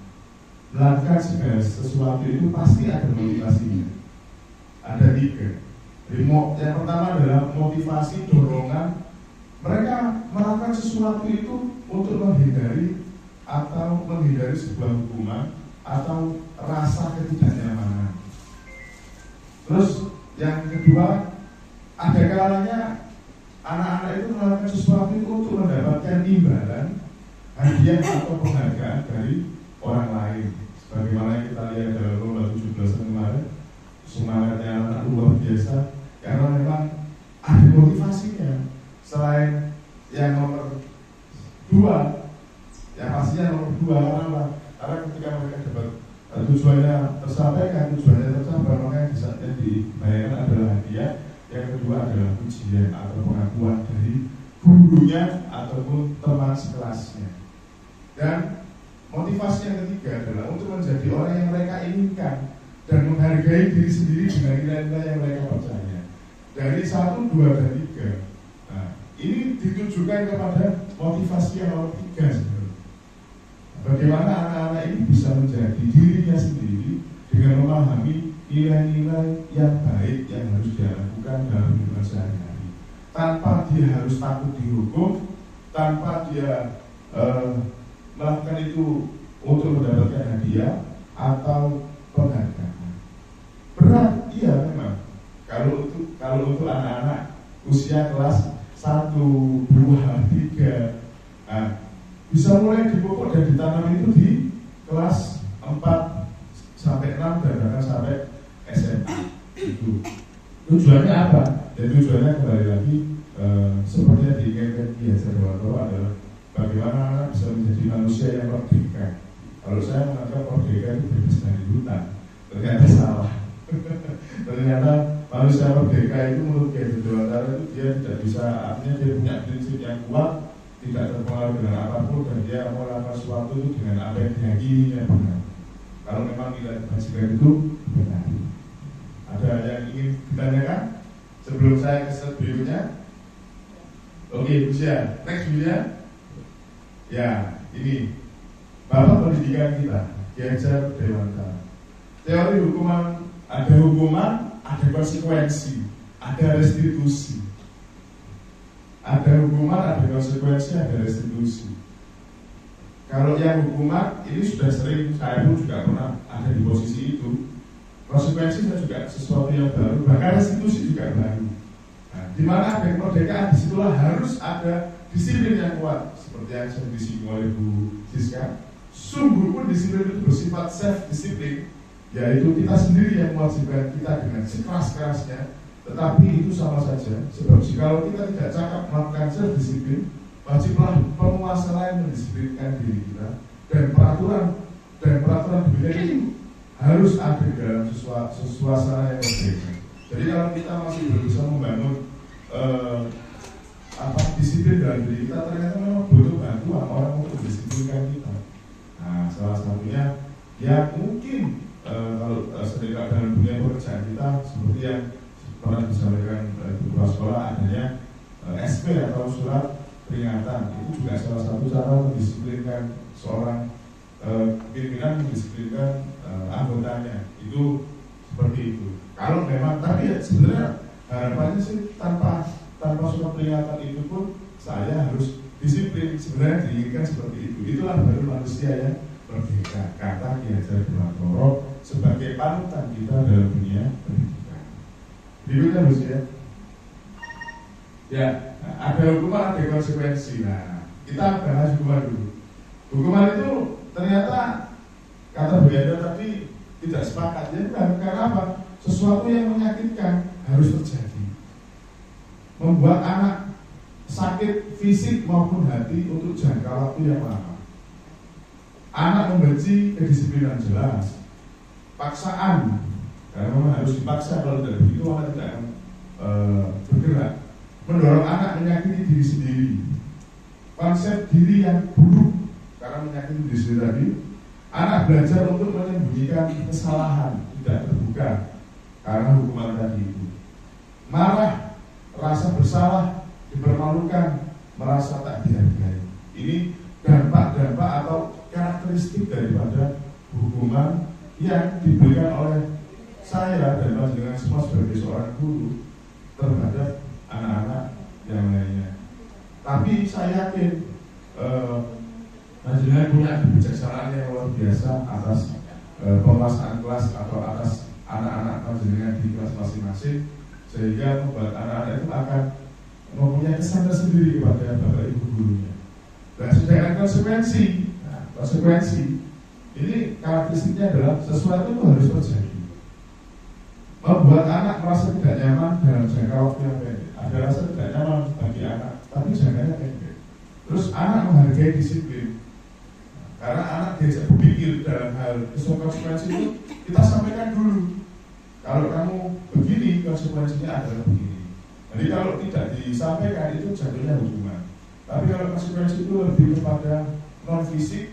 Melakukan segala sesuatu itu pasti ada motivasinya. Ada 3. Yang pertama adalah motivasi dorongan. Mereka melakukan sesuatu itu untuk menghindari sebuah hukuman atau rasa ketidaknyamanan. Terus yang kedua, ada kalanya anak-anak itu melakukan sesuatu itu untuk mendapatkan imbalan, hadiah atau penghargaan dari orang lain. Sebagaimana yang kita lihat dalam lomba 17 kemarin, semangatnya anak luar biasa karena memang ada motivasinya. Selain yang nomor 2, yang pastinya nomor 2 karena ketika mereka dapat tujuannya tersampaikan, maka yang dibayarkan adalah hadiah. Yang kedua adalah pujian atau pengakuan dari gurunya ataupun teman sekelasnya. Dan motivasi yang ketiga adalah untuk menjadi orang yang mereka inginkan dan menghargai diri sendiri dengan nilai-nilai yang mereka percaya. Dari 1, 2, dan 3. Nah, ini ditujukan kepada motivasi yang nomor 3 sebenarnya. Bagaimana anak-anak ini bisa menjadi dirinya sendiri dengan memahami nilai-nilai yang baik yang harus dia lakukan dalam kehidupan sehari-hari, tanpa dia harus takut dihukum, tanpa dia melakukan itu untuk mendapatkan hadiah atau penghargaan. Berat, iya memang. Kalau untuk anak-anak usia kelas 1, 2, 3, nah, bisa mulai dipupuk dan ditanam itu di kelas 4 sampai 6 dan bahkan sampai SMA. Itu tujuannya apa? Ya tujuannya kembali lagi seperti yang diinginkan Ki Hajar Dewantoro adalah bagaimana anak bisa menjadi manusia yang merdeka. Kalau saya menganggap merdeka itu bebas dari hutang, ternyata salah. Ternyata manusia merdeka itu menurut Kiai Dewantara itu dia tidak bisa, artinya dia punya prinsip yang kuat, tidak terpengaruh dengan apapun, dan dia mau melakukan sesuatu itu dengan apa yang diyakininya benar. Kalau memang kita bagikan itu benar. Ada yang ingin ditanyakan sebelum saya ke slide berikutnya? Oke, Busia, next Busia. Ya, ini Bapak pendidikan kita, Kiai Dewantara. Teori hukuman, ada hukuman, ada konsekuensi, ada restitusi. Ada hukuman, ada konsekuensi, ada restitusi. Kalau yang hukuman ini sudah sering, saya pun juga pernah ada di posisi itu. Konsekuensi juga sesuatu yang baru, bahkan restitusi juga baru. Nah, di mana ada kemerdekaan, disitulah harus ada disiplin yang kuat, seperti yang sudah disinggung oleh Bu Siska. Sungguh pun disiplin itu bersifat self-disiplin, yaitu kita sendiri yang mewajibkan kita dengan sekeras-kerasnya. Tetapi itu sama saja, sebab jika kita tidak cakap melakukan self-disiplin, wajiblah penguasa lain mendisiplinkan diri kita, dan peraturan demikian itu harus ada dalam suasana yang berbeda. Jadi kalau kita masih berusaha membangun disiplin dalam diri kita, ternyata memang butuh bantuan orang untuk mendisiplinkan kita. Nah, salah satunya ya mungkin kalau sedang dalam dunia pekerjaan kita, seperti yang pernah disampaikan beberapa sekolah, adanya SP atau surat peringatan, itu juga salah satu cara mendisiplinkan seorang pimpinan, mendisiplinkan anggotanya. Itu seperti itu. Kalau memang, tapi ya sebenarnya harapannya sih tanpa surat peringatan itu pun saya harus disiplin. Sebenarnya diinginkan seperti itu. Itulah baru manusia yang merdeka, kata Kiai Dewantara sebagai panutan kita dalam dunia pendidikan. Berikutnya Bos ya. Ya, ada hukuman, ada konsekuensi. Nah, kita bahas hukuman dulu. Hukuman itu ternyata kata Bu Yanda tadi tidak sepakat. Ya karena apa? Sesuatu yang menyakitkan harus terjadi, membuat anak sakit fisik maupun hati untuk jangka waktu yang lama. Anak membenci kedisiplinan jelas, paksaan, karena memang harus dipaksa, kalau tidak begitu anak tidak akan bergerak. Mendorong anak menyakiti diri sendiri, konsep diri yang buruk karena menyakiti diri sendiri tadi. Anak belajar untuk menyembunyikan kesalahan, tidak terbuka karena hukuman tadi itu. Marah, rasa bersalah, dipermalukan, merasa tak dihargai. Ini dampak-dampak atau karakteristik daripada hukuman yang diberikan oleh saya dan panjenengan semua sebagai seorang guru terhadap anak-anak yang lainnya. Tapi saya yakin panjenengan punya kebijaksanaan yang luar biasa atas penguasaan kelas atau atas anak-anak panjenengan di kelas masing-masing, sehingga membuat anak-anak itu akan mempunyai kesan tersendiri kepada bapak ibu gurunya. Dan sedangkan konsekuensi ini karakteristiknya adalah sesuatu itu harus terjadi, membuat anak merasa tidak nyaman dalam jangka waktu yang pendek. Ada rasa tidak nyaman bagi anak, tapi jangkanya pendek. Terus anak menghargai disiplin, karena anak diajak berpikir dalam hal konsekuensi itu. Kita sampaikan dulu, kalau kamu begini konsekuensinya adalah begini. Jadi kalau tidak disampaikan itu jatuhnya hukuman. Tapi kalau konsekuensi itu lebih kepada non fisik,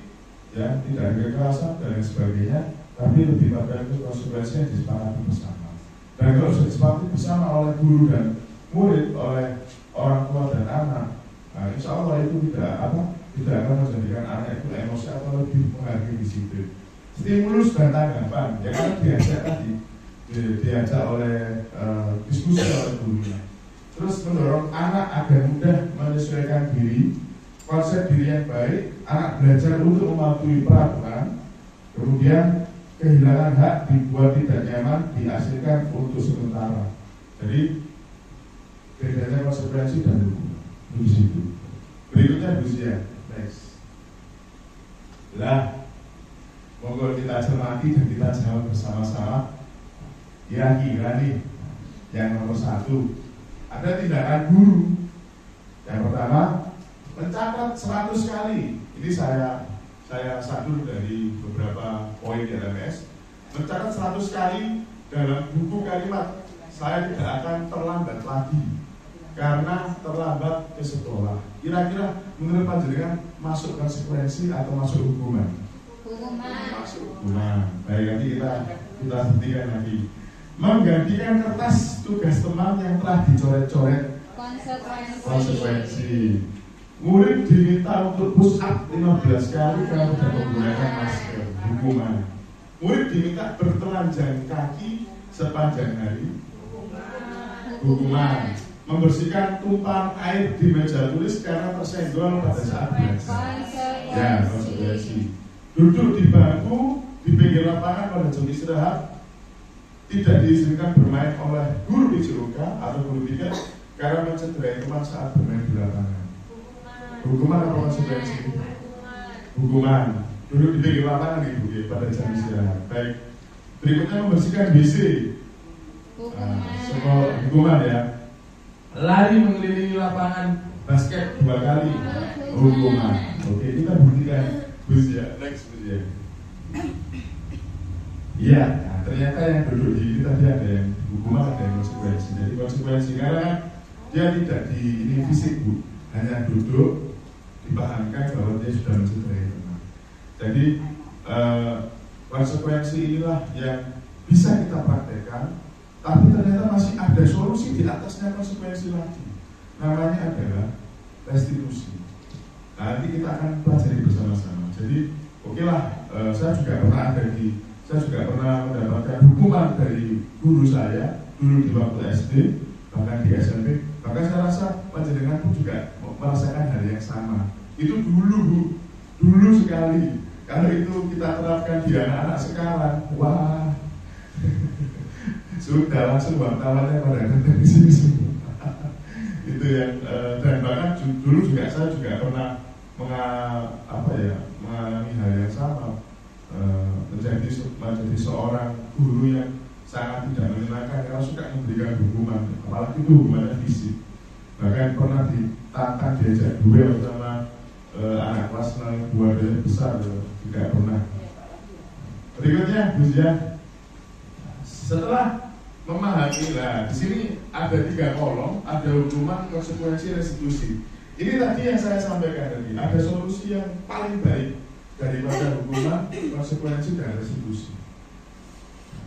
ya tidak ada kekerasan dan lain sebagainya, tapi lebih pada konsekuensinya disepakati bersama. Dan kalau sudah disepakati bersama oleh guru dan murid, oleh orang tua dan anak, nah, insya Allah itu tidak akan menjadikan anak itu emosi atau lebih menghargai disiplin. Stimulus dan tanggapan, ya kan diajak oleh diskusi oleh gurunya. Terus mendorong anak agar mudah menyesuaikan diri, konsep diri yang baik, anak belajar untuk mematuhi peraturan, kemudian kehilangan hak dibuat tidak nyaman, diasingkan untuk sementara. Jadi bedanya konsekuensi dan hukum di situ. Berikutnya Busia, next. Lah, monggo kita cermati dan kita jawab bersama-sama. Kira-kira nih, yang nomor 1, ada tindakan guru. Yang pertama, mencatat 100 kali. Ini saya sadur dari beberapa poin di LMS. Mencatat 100 kali dalam buku kalimat, saya tidak akan terlambat lagi karena terlambat ke sekolah. Kira-kira menurut panjenengan masuk konsekuensi atau masuk hukuman? Masuk hukuman. Baik, nanti kita hentikan lagi. Menggantikan kertas tugas teman yang telah dicoret-coret, konsekuensi. Murid diminta untuk push up 15 kali kalau tidak menggunakan masker, hukuman. Murid diminta bertelanjang kaki sepanjang hari, hukuman. Membersihkan tumpahan air di meja tulis karena tersenggol pada saat belajar, ya, konsekuensi. Duduk di bangku di pinggir lapangan pada jam istirahat tidak diizinkan bermain oleh guru BJOK atau guru tiket karena mencederai teman saat bermain di lapangan. Hukuman atau konsekuensi? Hukuman. Duduk di pinggir lapangan ibu ya, pada jam istirahat. Baik. Berikutnya membersihkan WC. Hukuman ya. Lari mengelilingi lapangan basket 2 kali. Hukuman. Oke, kita buktikan. Bus ya. Next bus ya. Iya. Nah, ternyata yang duduk di ini tadi ada yang hukuman, ada yang konsekuensi. Jadi konsekuensi karena dia tidak di ini fisik bu, hanya duduk. Dipahamkan bahwa dia sudah mencederai teman. Jadi konsekuensi inilah yang bisa kita praktekkan, tapi ternyata masih ada solusi di atasnya konsekuensi lagi. Namanya adalah restitusi. Nanti kita akan pelajari bersama-sama. Jadi, oke lah, saya juga pernah mendapatkan hukuman dari guru saya dulu di waktu SD, bahkan di SMP. Bahkan saya rasa panjenengan pun juga merasakan hal yang sama. Itu dulu sekali. Kalau itu kita terapkan di anak-anak sekarang, wah, sudah langsung wartawannya pada datang di sini semua. Itu yang dan bahkan dulu juga saya juga pernah mengalami hal yang sama, menjadi seorang guru yang sangat tidak menyenangkan karena suka memberikan hukuman, apalagi itu hukumannya fisik. Bahkan pernah ditantang diajak duel sama anak kelas yang buahnya besar, tidak pernah. Berikutnya, Gus ya, setelah memahami, nah di sini ada 3 kolom, ada hukuman, konsekuensi, restitusi. Ini tadi yang saya sampaikan tadi, ada solusi yang paling baik daripada hukuman, konsekuensi, dan restitusi.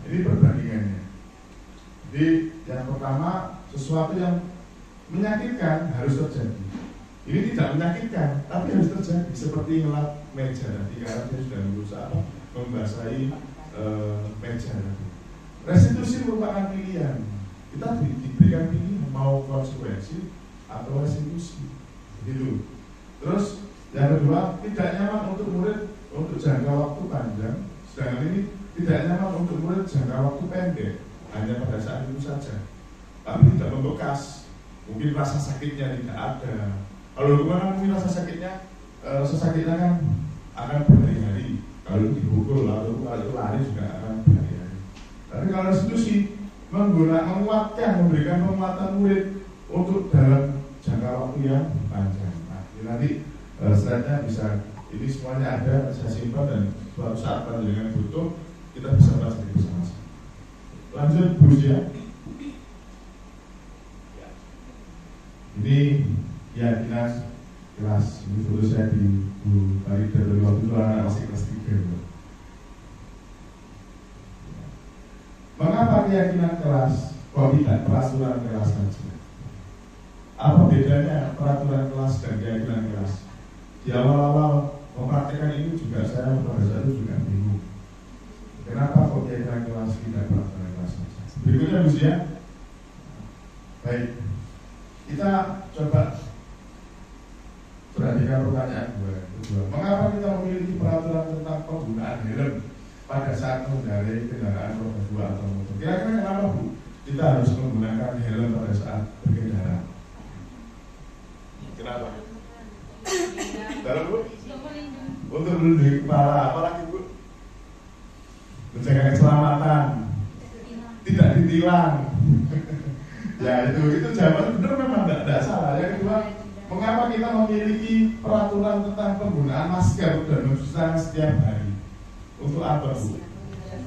Ini perbandingannya. Jadi yang pertama, sesuatu yang menyakitkan harus terjadi. Ini tidak menyakitkan, tapi harus terjadi. Seperti ngelap meja tadi, karena dia sudah berusaha membasahi meja tadi. Restitusi merupakan pilihan. Kita diberikan pilihan mau konsekuensi atau restitusi. Gitu. Terus yang kedua, tidak nyaman untuk murid untuk jangka waktu panjang. Sedangkan ini tidak nyaman untuk murid jangka waktu pendek, hanya pada saat itu saja. Tapi tidak membekas. Mungkin rasa sakitnya tidak ada. Kalau hukuman mungkin rasa sakitnya kan akan berhari-hari. Kalau dipukul lalu lari juga akan berhari-hari. Tapi kalau restitusi menguatkan, memberikan penguatan murid untuk dalam jangka waktu yang panjang. Nah, ini nanti slide-nya bisa, ini semuanya ada, saya simpan dan suatu saat dengan butuh kita bisa pelajari bersama-sama. Lanjut Bu ya. Ini ya dinas kelas, ini foto saya di Bu Farida dari waktu itu anak masih kelas 3. Mengapa keyakinan kelas kok tidak peraturan kelas saja? Apa bedanya peraturan kelas dan keyakinan kelas? Di awal-awal mempraktikkan ini juga saya pada saat itu juga bingung. Kenapa kok keyakinan kelas tidak peraturan kelas saja? Berikutnya Bu ya. Baik. Kita coba perhatikan pertanyaan kedua. Mengapa kita memiliki peraturan tentang penggunaan helm pada saat mengendarai kendaraan roda 2 atau motor? Kira-kira kenapa Bu kita harus menggunakan helm pada saat berkendara? Kenapa? Dalam Bu? Untuk melindungi kepala, apalagi Bu? Menjaga keselamatan, tidak ditilang. Ya itu jawaban benar, memang tidak salah. Yang kedua, mengapa kita memiliki peraturan tentang penggunaan masker dan mencuci tangan setiap hari? Untuk apa Bu?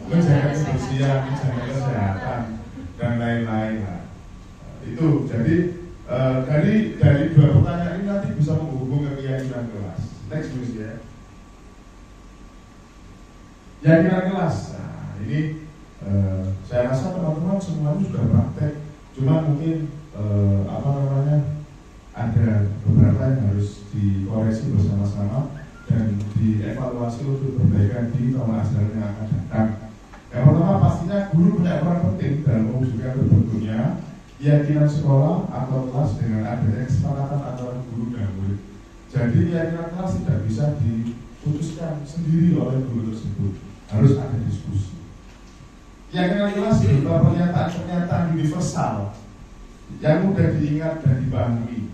menjaga kebersihan, menjaga kesehatan dan lain-lain. Nah, itu jadi dari dua pertanyaan ini nanti bisa menghubung ke keyakinan kelas. Next please ya. Keyakinan kelas. Nah, ini saya rasa teman-teman semuanya sudah praktek. Cuma mungkin ada beberapa yang harus dikoreksi bersama-sama dan dievaluasi untuk perbaikan di tahun ajaran yang akan datang. Yang pertama pastinya guru punya peran penting dalam mewujudkan terbentuknya keyakinan sekolah atau kelas dengan adanya kesepakatan antara guru dan murid. Jadi keyakinan kelas tidak bisa diputuskan sendiri oleh guru tersebut, harus ada diskusi. Keyakinan kelas berupa pernyataan-pernyataan universal yang mudah diingat dan dipahami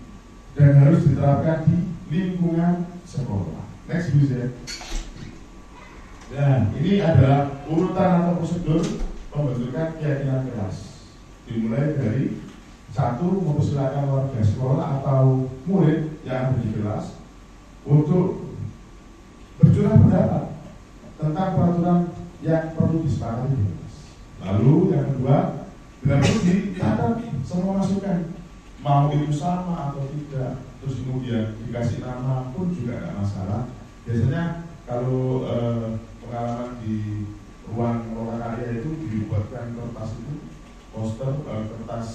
dan harus diterapkan di lingkungan sekolah. Next please ya. Nah, ini adalah urutan atau prosedur pembentukan keyakinan kelas. Dimulai dari 1, mempersilakan warga sekolah atau murid yang ada di kelas untuk bercurah pendapat tentang peraturan yang perlu disepakati di kelas. Lalu yang kedua, bila perlu dicatat semua masukan, mau itu sama atau tidak, terus kemudian dikasih nama pun juga tidak masalah. Biasanya kalau pengalaman di ruang lokakarya itu dibuatkan kertas itu, poster, kertas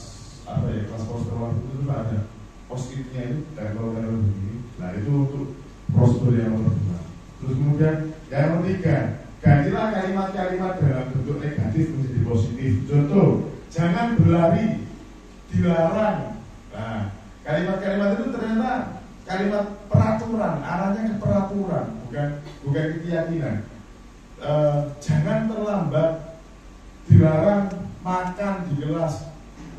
kelas poster waktu itu ada post-itnya itu dan kalau begini. Nah itu untuk prosedur yang nomor 2. Terus kemudian yang nomor 3, gantilah kalimat-kalimat dalam bentuk negatif menjadi positif. Contoh, jangan berlari, dilarang. Nah, kalimat-kalimat itu ternyata kalimat peraturan, arahnya ke peraturan, bukan ke keyakinan. Jangan terlambat, dilarang makan di kelas,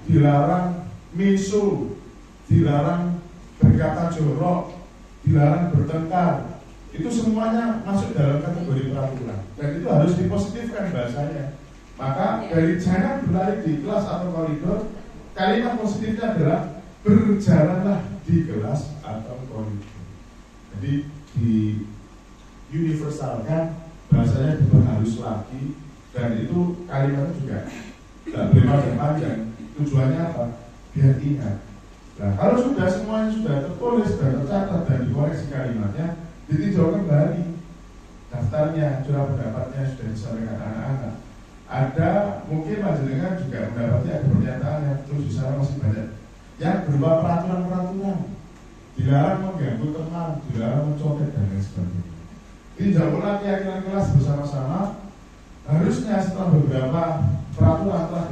dilarang misu, dilarang berkata jorok, dilarang bertengkar. Itu semuanya masuk dalam kategori peraturan dan itu harus dipositifkan bahasanya. Maka dari jangan berlari di kelas atau koridor, kalimat positifnya adalah berjalanlah di kelas atau koridor. Jadi di universalkan, bahasanya diperhalus lagi, dan itu kalimatnya juga tidak boleh panjang. Tujuannya apa? Biar ingat. Nah, kalau sudah semuanya sudah tertulis dan tercatat dan dikoreksi kalimatnya, ditinjau kembali daftarnya, curah pendapatnya sudah disampaikan anak-anak. Ada mungkin panjenengan juga mendapati ada pernyataan yang terus di sana masih banyak yang berupa peraturan-peraturan, dilarang mengganggu teman, dilarang mencoret dan lain sebagainya. Tinjau ulang keyakinan kelas bersama-sama. Harusnya setelah beberapa peraturan telah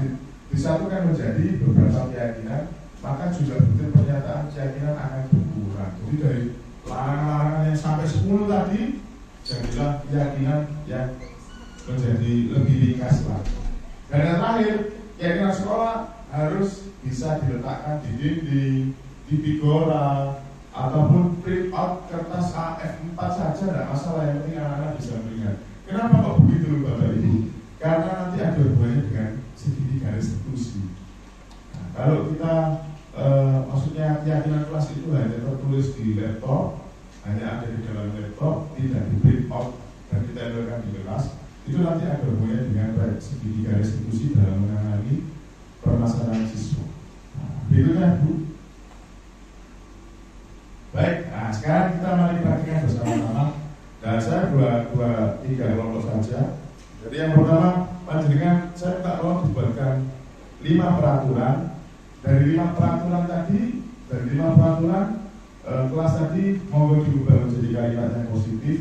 disatukan menjadi beberapa keyakinan, maka juga bentuk pernyataan keyakinan akan berkurang. Jadi dari larangan-larangan yang sampai 10 tadi, jadilah keyakinan yang menjadi lebih ringkas lagi. Dan yang terakhir, keyakinan sekolah harus bisa diletakkan di dinding, di bigora, ataupun print out kertas A4 saja, tidak masalah, yang penting anak-anak bisa melihat. Kenapa kok begitu Bapak Ibu? Karena nanti ada hubungannya dengan segitiga restitusi. Nah, kalau kita maksudnya keyakinan kelas itu hanya tertulis di laptop, hanya ada di dalam laptop, tidak di print out dan ditempelkan di kelas, itu nanti ada hubungannya dengan segitiga restitusi dalam menangani permasalahan siswa. Nah, berikutnya Bu. Baik, nah sekarang kita mari perhatikan bersama-sama. Dan saya tiga kelompok saja. Jadi yang pertama, panjenengan saya minta tolong dibuatkan 5 peraturan. Dari 5 peraturan tadi, kelas tadi monggo diubah menjadi kalimat yang positif.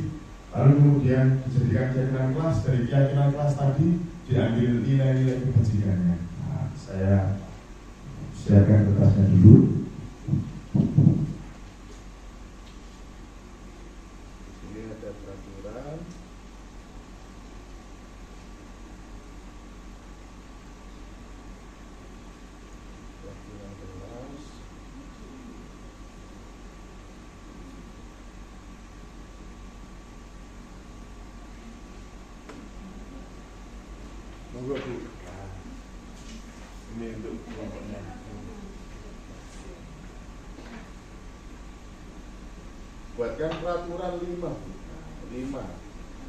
Lalu kemudian dijadikan keyakinan kelas. Dari keyakinan kelas tadi diambil nilai-nilai kebajikannya. Nah, saya siapkan kertasnya dulu. Monggo Bu. Ini untuk kelompoknya. Buatkan peraturan 5 Bu. 5.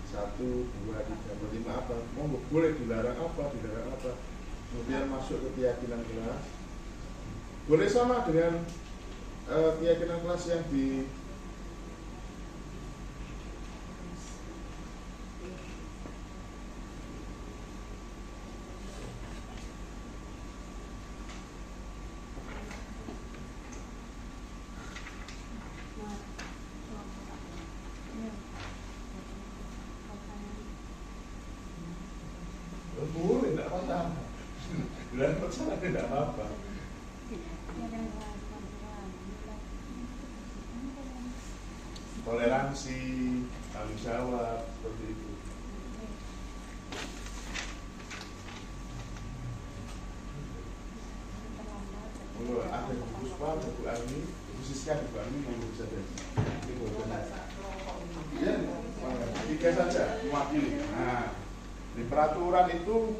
1, 2, 3, 4, 5 apa? Monggo boleh dilarang apa? Kemudian masuk ke keyakinan kelas. Boleh sama dengan keyakinan kelas yang di boleh, tidak apa-apa. Tidak masalah, tidak apa-apa. Toleransi, tanggung jawab, seperti itu. Kalau ada buku Puspa, buku Ani, buku Siska, buku Ani, mau bisa deh. Ya, 3 saja, mewakili. Nah, di peraturan itu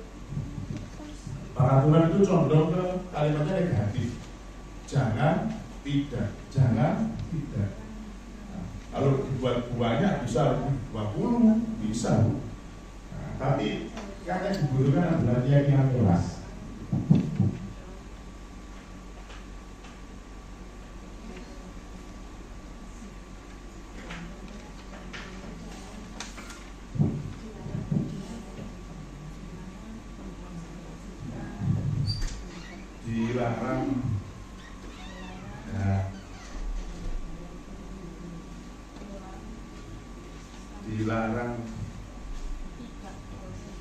condong ke kalimatnya negatif. Jangan, tidak. Nah, kalau dibuat banyak bisa 20, bisa. Nah, tapi yang dibutuhkan adalah keyakinan kelas. Dilarang,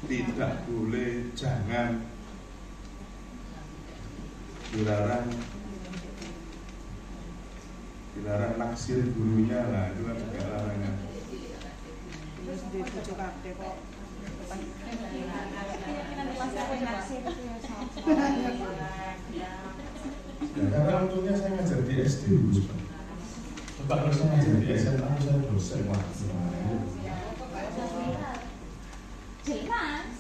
tidak boleh, jangan, dilarang naksir gurunya lah, itu kan juga larangan. Ya, karena untungnya saya ngajar di SD dulu, Pak. Kalau saya ngajar di SMA, saya dosen waktu. Jelas.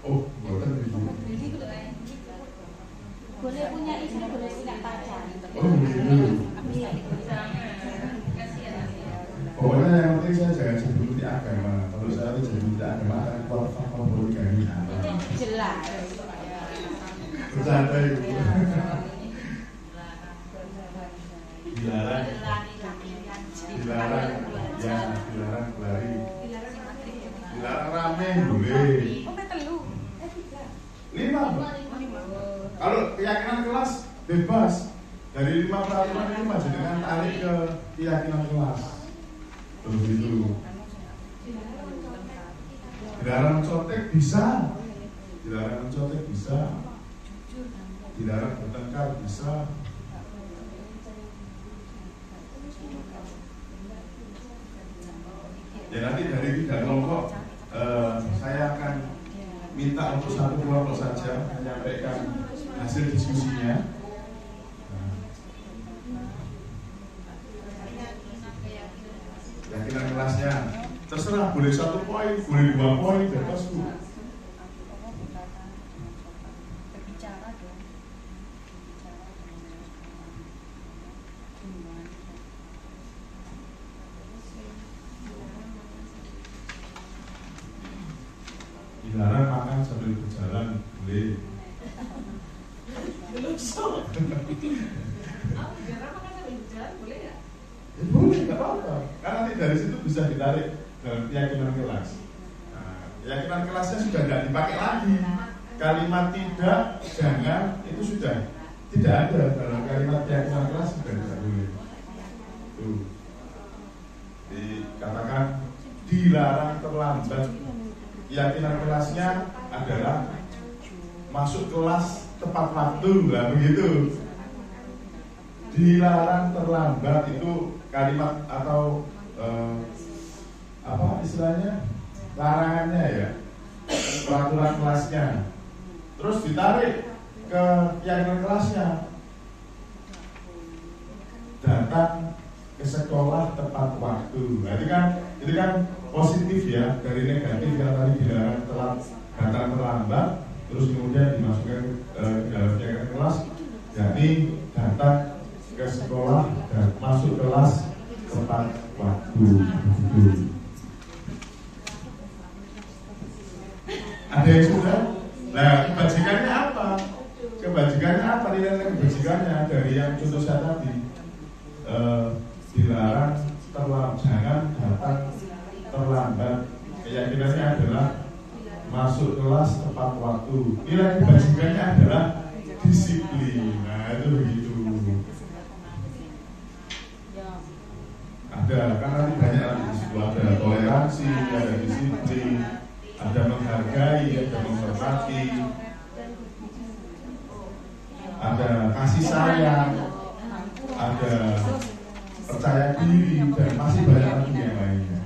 Oh, boleh ibu. Boleh punya istri, boleh punya pacar. Oh, begitu. Pokoknya yang penting saya jangan sebut di agama. Kalau saya sebut di agama akan keluar faktor poligami. Jelas. Bercanda ibu. Dilarang lari. Dilarang rame boleh. 5. Kalau keyakinan kelas bebas. Dari 5 peraturan itu dengan tarik ke keyakinan kelas. Begitu. Dilarang contek bisa. Dilarang bertengkar bisa. Ya nanti dari 3 kelompok saya akan minta untuk 1 kelompok saja menyampaikan hasil diskusinya. Keyakinan kelasnya terserah, boleh 1 poin, boleh 2 poin, bebas Bu. Dilarang makan sambil berjalan, boleh. Boleh, nggak apa-apa. Karena nanti dari situ bisa ditarik dalam keyakinan kelas. Nah, keyakinan kelasnya sudah tidak dipakai lagi. Kalimat tidak, jangan itu sudah tidak ada dalam kalimat keyakinan kelas, sudah tidak boleh. Tuh, dikatakan dilarang terlambat. Keyakinan kelasnya adalah masuk kelas tepat waktu, lah begitu. Dilarang terlambat itu kalimat atau apa istilahnya, larangannya ya, peraturan kelasnya. Terus ditarik ke keyakinan kelasnya, datang ke sekolah tepat waktu. Nah, itu kan positif ya, dari negatif yang tadi dilarang datang terlambat, terus kemudian dimasukkan ke dalam keyakinan kelas, jadi datang ke sekolah dan masuk kelas tepat waktu. kebajikannya dari yang contoh saya tadi, dilarang jangan datang terlambat. Keyakinannya adalah masuk kelas tepat waktu. Nilai kebajikannya adalah disiplin. Nah itu begitu. Ada, kan nanti banyak lagi di situ, ada toleransi, ada disiplin, ada menghargai, ada menghormati, ada kasih sayang, ada percaya diri, dan masih banyak lagi yang lainnya.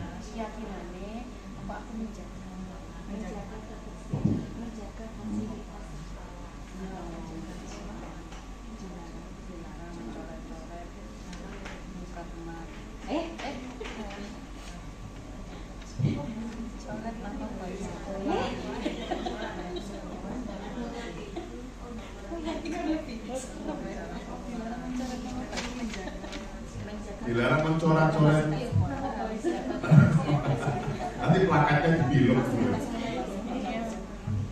Dilarang mencoret-coret. Nanti plakatnya dipilok.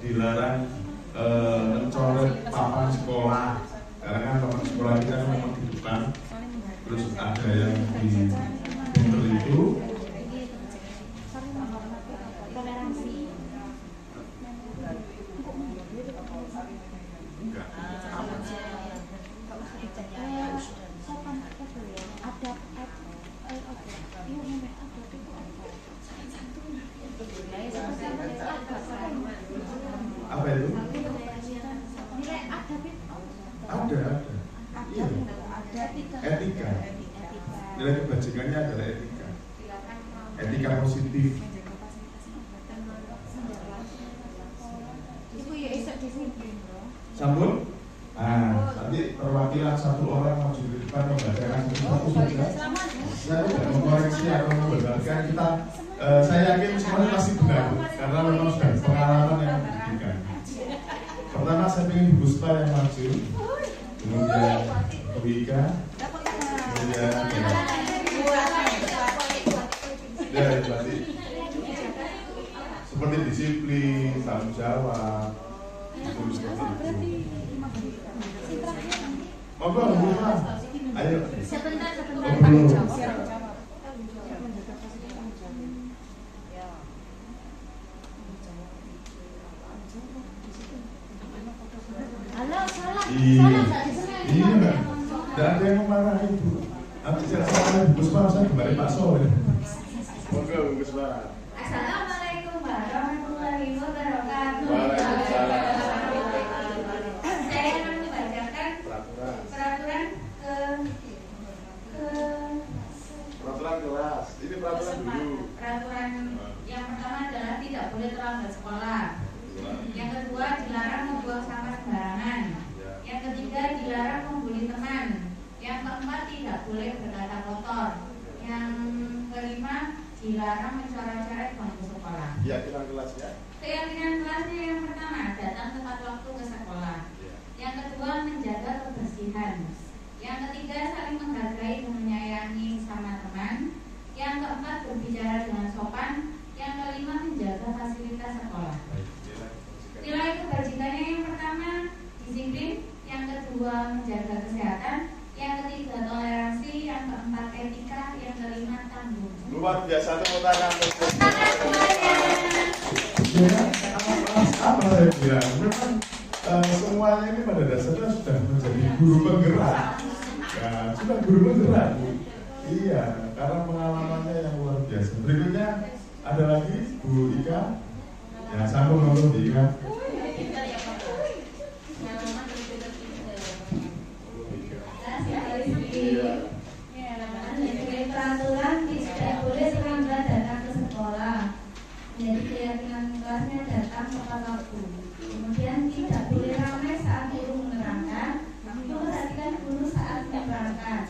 Dilarang mencoret papan sekolah. Karena kan papan sekolah kita memang di depan. Terus ada yang di pintu itu. Apa itu? Ada. Iya. Etika. Nilai kebajikannya adalah etika. Etika positif. Sampun? Nah, nanti perwakilan satu orang maju di depan membacakan sesuatu saja. Saya tidak mengoreksi atau membenarkan kita. Saya yakin semuanya pasti benar karena memang sudah pengalaman yang membuktikan. Pertama saya ingin Bu Puspa yang maju, kemudian Bu Ika, kemudian ya berarti seperti disiplin, tanggung jawab, itu seperti itu. Monggo Bu Puspa, ayo. Sebentar. Iya, tidak ada yang memarahi Ibu. Nanti saya Bu Puspa, saya kembali Pak Sol. Monggo Bu Puspa. Assalamualaikum warahmatullahi wabarakatuh. Waalaikumsalam. Saya akan membacakan peraturan kelas. Ini peraturan dulu. Peraturan yang pertama adalah tidak boleh terlambat sekolah. Yang kedua, dilarang membuang sampah sembarangan. Yang ketiga, dilarang membuli teman. Yang keempat, tidak boleh berkata kotor. Yang kelima, dilarang mencoret-coret bangku sekolah. Keyakinan kelas ya. Keyakinan kelasnya yang pertama, datang tepat waktu ke sekolah. Yang kedua, menjaga kebersihan. Yang ketiga, saling menghargai dan menyayangi sama teman. Yang keempat, berbicara dengan sopan. Yang kelima, menjaga fasilitas sekolah. Nilai kebajikannya yang pertama, disiplin. Yang kedua, menjaga kesehatan. Yang ketiga, toleransi. Yang keempat, etika. Yang kelima, tanggung. Luar biasa, tepuk tangan. Apa saya bilang? Memang semuanya ini pada dasarnya sudah menjadi guru penggerak. Ya, sudah guru penggerak. Iya, karena pengalamannya yang luar biasa. Berikutnya ada lagi Bu Ika. Ya, sambung Bu Ika. Peraturan tidak boleh terlambat datang ke sekolah. Jadi keyakinan kelasnya datang tepat waktu. Kemudian tidak boleh ramai saat guru menerangkan. Memperhatikan guru saat berangkat.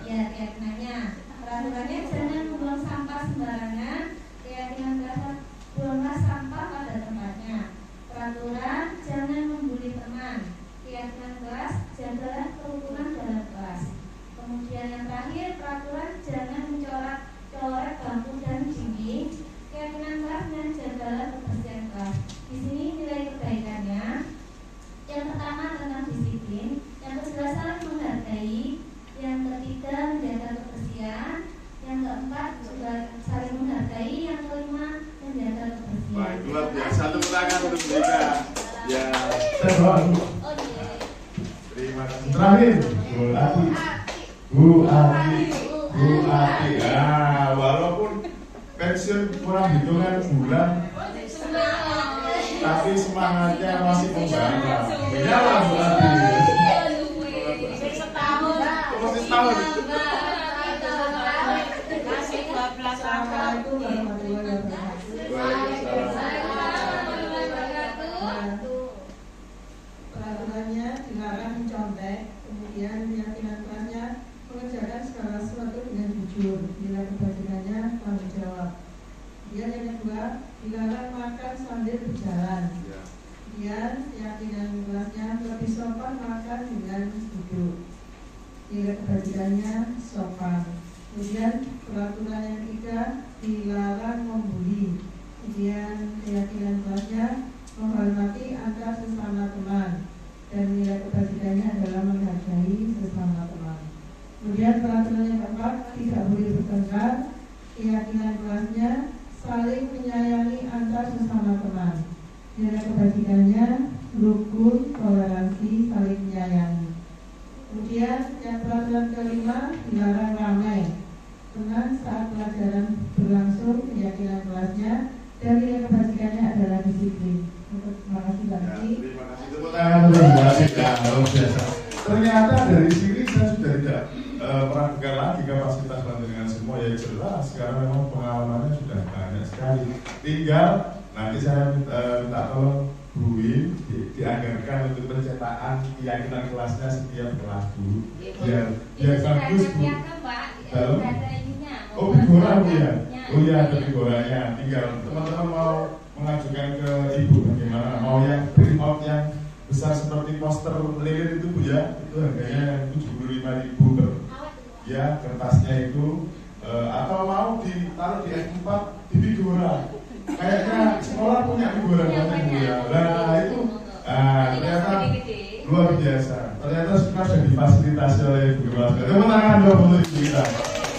Ya, keyakinannya. Peraturannya jangan membuang sampah sembarangan. Keyakinan kelasnya buanglah sampah pada tempatnya. Terima kasih. Terakhir, Bu Ati. Ah, walaupun pensiun kurang hitungan bulan, tapi semangatnya masih membara. Menyala Bu Ati. Masih setahun. Masih 12 tahun. Assalamualaikum warahmatullahi wabarakatuh. Peraturannya dilarang mencontek, kemudian keyakinan kelasnya mengerjakan segala sesuatu dengan jujur, nilai kebajikannya tanggung jawab. Kemudian yang kedua, dilarang makan sambil berjalan. Kemudian keyakinan kelasnya lebih sopan makan dengan duduk, nilai kebajikannya sopan. Kemudian peraturan yang ketiga, dilarang membuli. Kemudian keyakinan kelasnya menghormati antar sesama teman, dan nilai kebajikannya adalah menghargai sesama teman. Kemudian peraturan yang keempat, tidak boleh bertengkar. Keyakinan kelasnya saling menyayangi antar sesama teman. Nilai kebajikannya rukun, toleransi, saling menyayangi. Kemudian yang peraturan kelima, dilarang ramai. Tenang saat pelajaran berlangsung, keyakinan kelasnya dan nilai kebajikannya adalah disiplin. Terima kasih Mbak. Terima kasih. Tepuk tangan untuk Mbak Sita, luar biasa. Ternyata dari sini saya sudah tidak meragukan lagi kapasitas panjenengan semua, ya jelas karena memang pengalamannya sudah banyak sekali. Tinggal nanti saya minta tolong Bu Win dianggarkan untuk pencetakan keyakinan kelasnya setiap kelas Bu. Biar bagus Bu. Oh figura Bu ya. Oh iya ada figuranya. Tinggal teman-teman mau mengajukan ke Ibu bagaimana, mau yang print out yang besar seperti poster lilin itu Bu ya, itu harganya 75.000 per ya kertasnya itu, atau mau ditaruh di S4 di figura, kayaknya sekolah punya figura banyak Bu ya. Nah itu ternyata luar biasa, ternyata sudah difasilitasi oleh Bu Mas. Tepuk tangan 20.000 kita.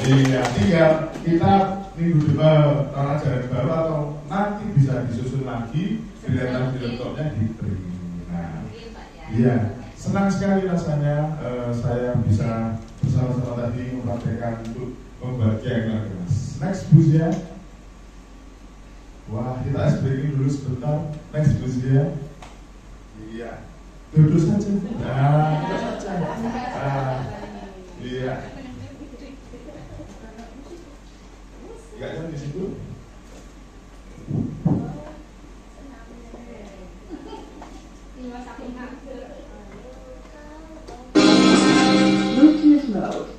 Iya, tinggal kita minggu depan tahun ajaran baru atau nanti bisa disusun lagi, dilihat di laptopnya diberi. Nah, iya, senang sekali rasanya saya bisa bersama-sama tadi mempraktekkan untuk membuat keyakinan kelas. Next bus ya. Wah, kita ice breaking dulu sebentar. Next bus ya. Iya, duduk saja. Nah, duduk saja. Iya. Enggak di situ. Bluetooth mode.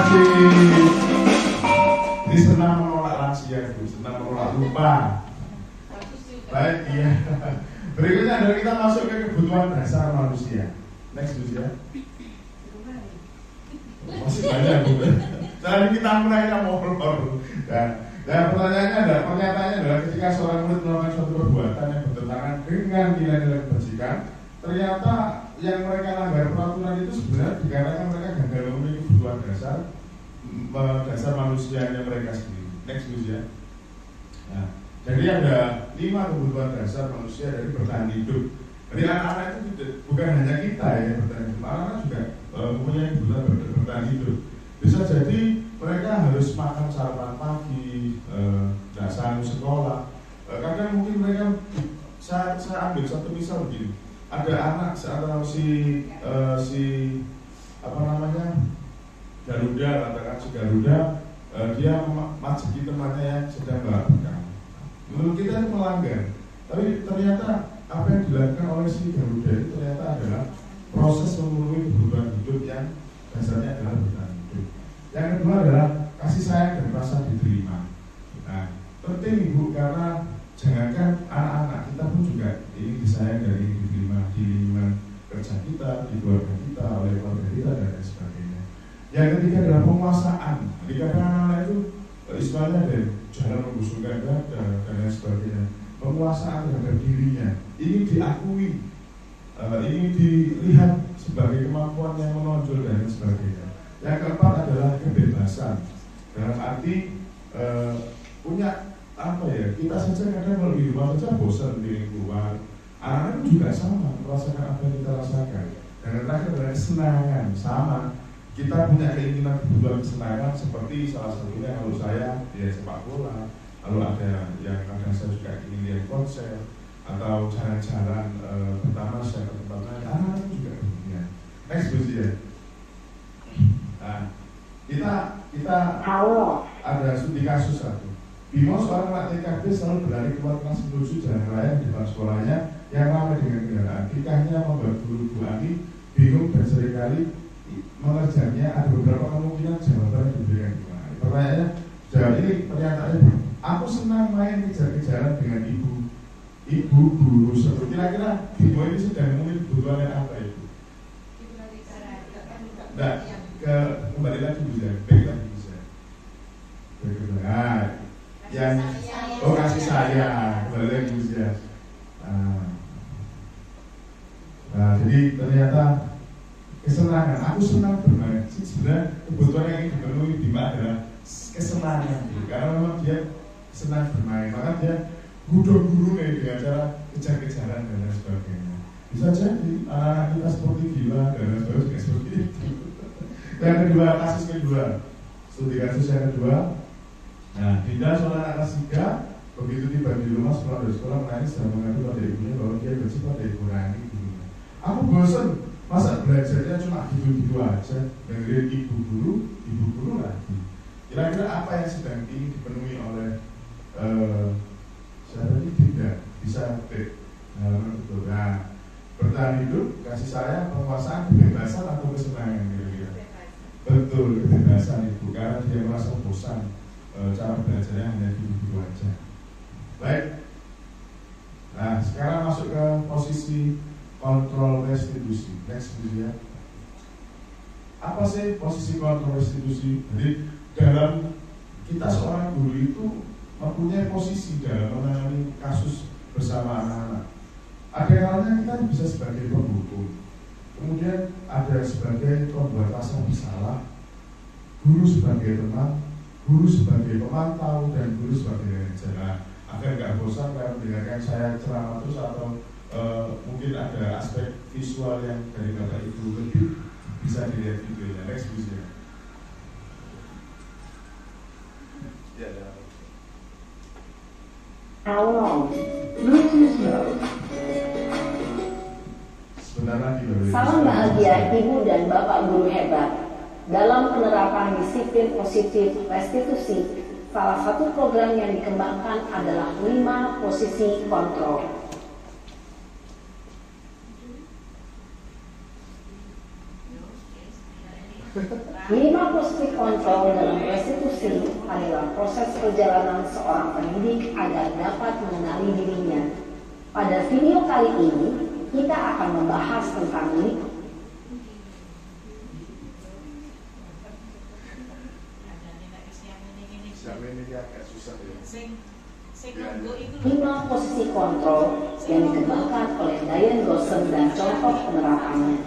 kasih. Ini senang menolak lansia, Bu. Senang menolak lupa. Baik, iya. Berikutnya adalah kita masuk ke kebutuhan dasar manusia. Next, Bu ya. Masih banyak, Bu. Jadi kita mulainya molor. Dan pertanyaannya adalah ketika seorang murid melakukan suatu perbuatan yang bertentangan dengan nilai-nilai kebajikan, ternyata yang mereka langgar peraturan itu sebenarnya dikarenakan mereka gagal memenuhi kebutuhan dasar manusianya mereka sendiri. Next, Bu ya. Nah, jadi ada 5 kebutuhan dasar manusia dari bertahan hidup. Jadi anak-anak itu bukan hanya kita yang bertahan hidup, anak-anak juga mempunyai kebutuhan bertahan hidup. Bisa jadi mereka harus makan sarapan pagi, dasar sekolah. Kadang mungkin mereka, saya ambil satu misal begini. Ada anak atau si Garuda, katakan si Garuda, dia memajiki temannya yang sedang berangkat. Menurut kita itu melanggar, tapi ternyata apa yang dilakukan oleh si Garuda itu ternyata adalah proses memenuhi kebutuhan hidup yang dasarnya adalah bertahan hidup. Yang kedua adalah kasih sayang dan rasa diterima. Nah, penting Ibu, karena jangankan anak-anak, kita pun juga ingin disayang dan ingin diterima di lingkungan kerja kita, di keluarga kita, oleh keluarga kita dan lain sebagainya. Yang ketiga adalah penguasaan. Jadi kadang anak-anak itu istilahnya ada jalan membusungkan dada dan lain sebagainya. Penguasaan terhadap dirinya ingin diakui, ingin dilihat sebagai kemampuan yang menonjol dan lain sebagainya. Yang keempat adalah kebebasan. Dalam arti punya apa ya? Kita saja kadang kalau di rumah saja bosan di lingkungan. Anak-anak juga sama merasakan apa yang kita rasakan. Dan yang terakhir adalah kesenangan sama. Kita punya keinginan kebutuhan kesenangan seperti salah satunya kalau saya ya sepak bola, lalu ada yang kadang saya juga ingin lihat konser atau jalan-jalan pertama saya ke tempat lain. Anak-anak juga punya. Next ya. Nah, kita ada studi kasus satu. Bimo seorang anak TKB selalu berlari keluar kelas menuju jalan raya di depan sekolahnya yang ramai dengan kendaraan. Tingkahnya membuat guru Bu Ani bingung dan seringkali mengerjanya. Ada beberapa kemungkinan jawaban yang diberikan Bu Ani. Pertanyaannya, jawab ini pernyataannya, aku senang main kejar-kejaran dengan ibu guru. Kira-kira Bimo ini sedang memenuhi kebutuhan apa Ibu? Nah, kembali lagi bisa, baik lagi bisa. Nah, yang kasih sayang, kembali lagi bisa. Nah, jadi ternyata kesenangan, aku senang bermain. Sebenarnya kebutuhan yang ingin dipenuhi Bima adalah kesenangan, karena memang dia senang bermain, maka dia guru dengan cara kejar-kejaran dan lain sebagainya. Bisa jadi anak-anak kita seperti gila dan lain sebagainya seperti itu. Yang kedua, kasus kedua, studi kasus yang kedua. Nah, Dinda seorang anak kelas 3, begitu tiba di rumah setelah dari sekolah menangis dan mengadu pada ibunya bahwa dia benci pada ibu Rani. Aku bosan, masa belajarnya cuma gitu-gitu aja, dengerin ibu guru lagi. Kira-kira apa yang sedang ingin dipenuhi oleh siapa ini? Dinda, bisa betul. Nah, bertahan hidup, kasih sayang, penguasaan, kebebasan atau kesenangan kira-kira? Betul, kebebasan Ibu, karena dia merasa bosan cara belajarnya hanya gitu-gitu aja. Baik. Nah, sekarang masuk ke posisi kontrol restitusi. Next ya. Apa sih posisi kontrol restitusi? Jadi dalam kita seorang guru itu mempunyai posisi dalam menangani kasus bersama anak-anak. Ada kalanya kita bisa sebagai penghukum, kemudian ada sebagai pembuat rasa bersalah, guru sebagai teman, guru sebagai pemantau, dan guru sebagai manajer. Agar nggak bosan kalau mendengarkan saya ceramah terus atau mungkin ada aspek visual yang dari Bapak Ibu lebih bisa dilihat videonya. Next please ya. Halo, Bluetooth mode. Salam bahagia Ibu dan Bapak guru hebat. Dalam penerapan disiplin positif restitusi, salah satu program yang dikembangkan adalah 5 posisi kontrol. 5 posisi kontrol dalam restitusi adalah proses perjalanan seorang pendidik agar dapat mengenali dirinya. Pada video kali ini, kita akan membahas tentang ini. Lima posisi kontrol yang dikembangkan oleh Diane Rosen dan contoh penerapannya.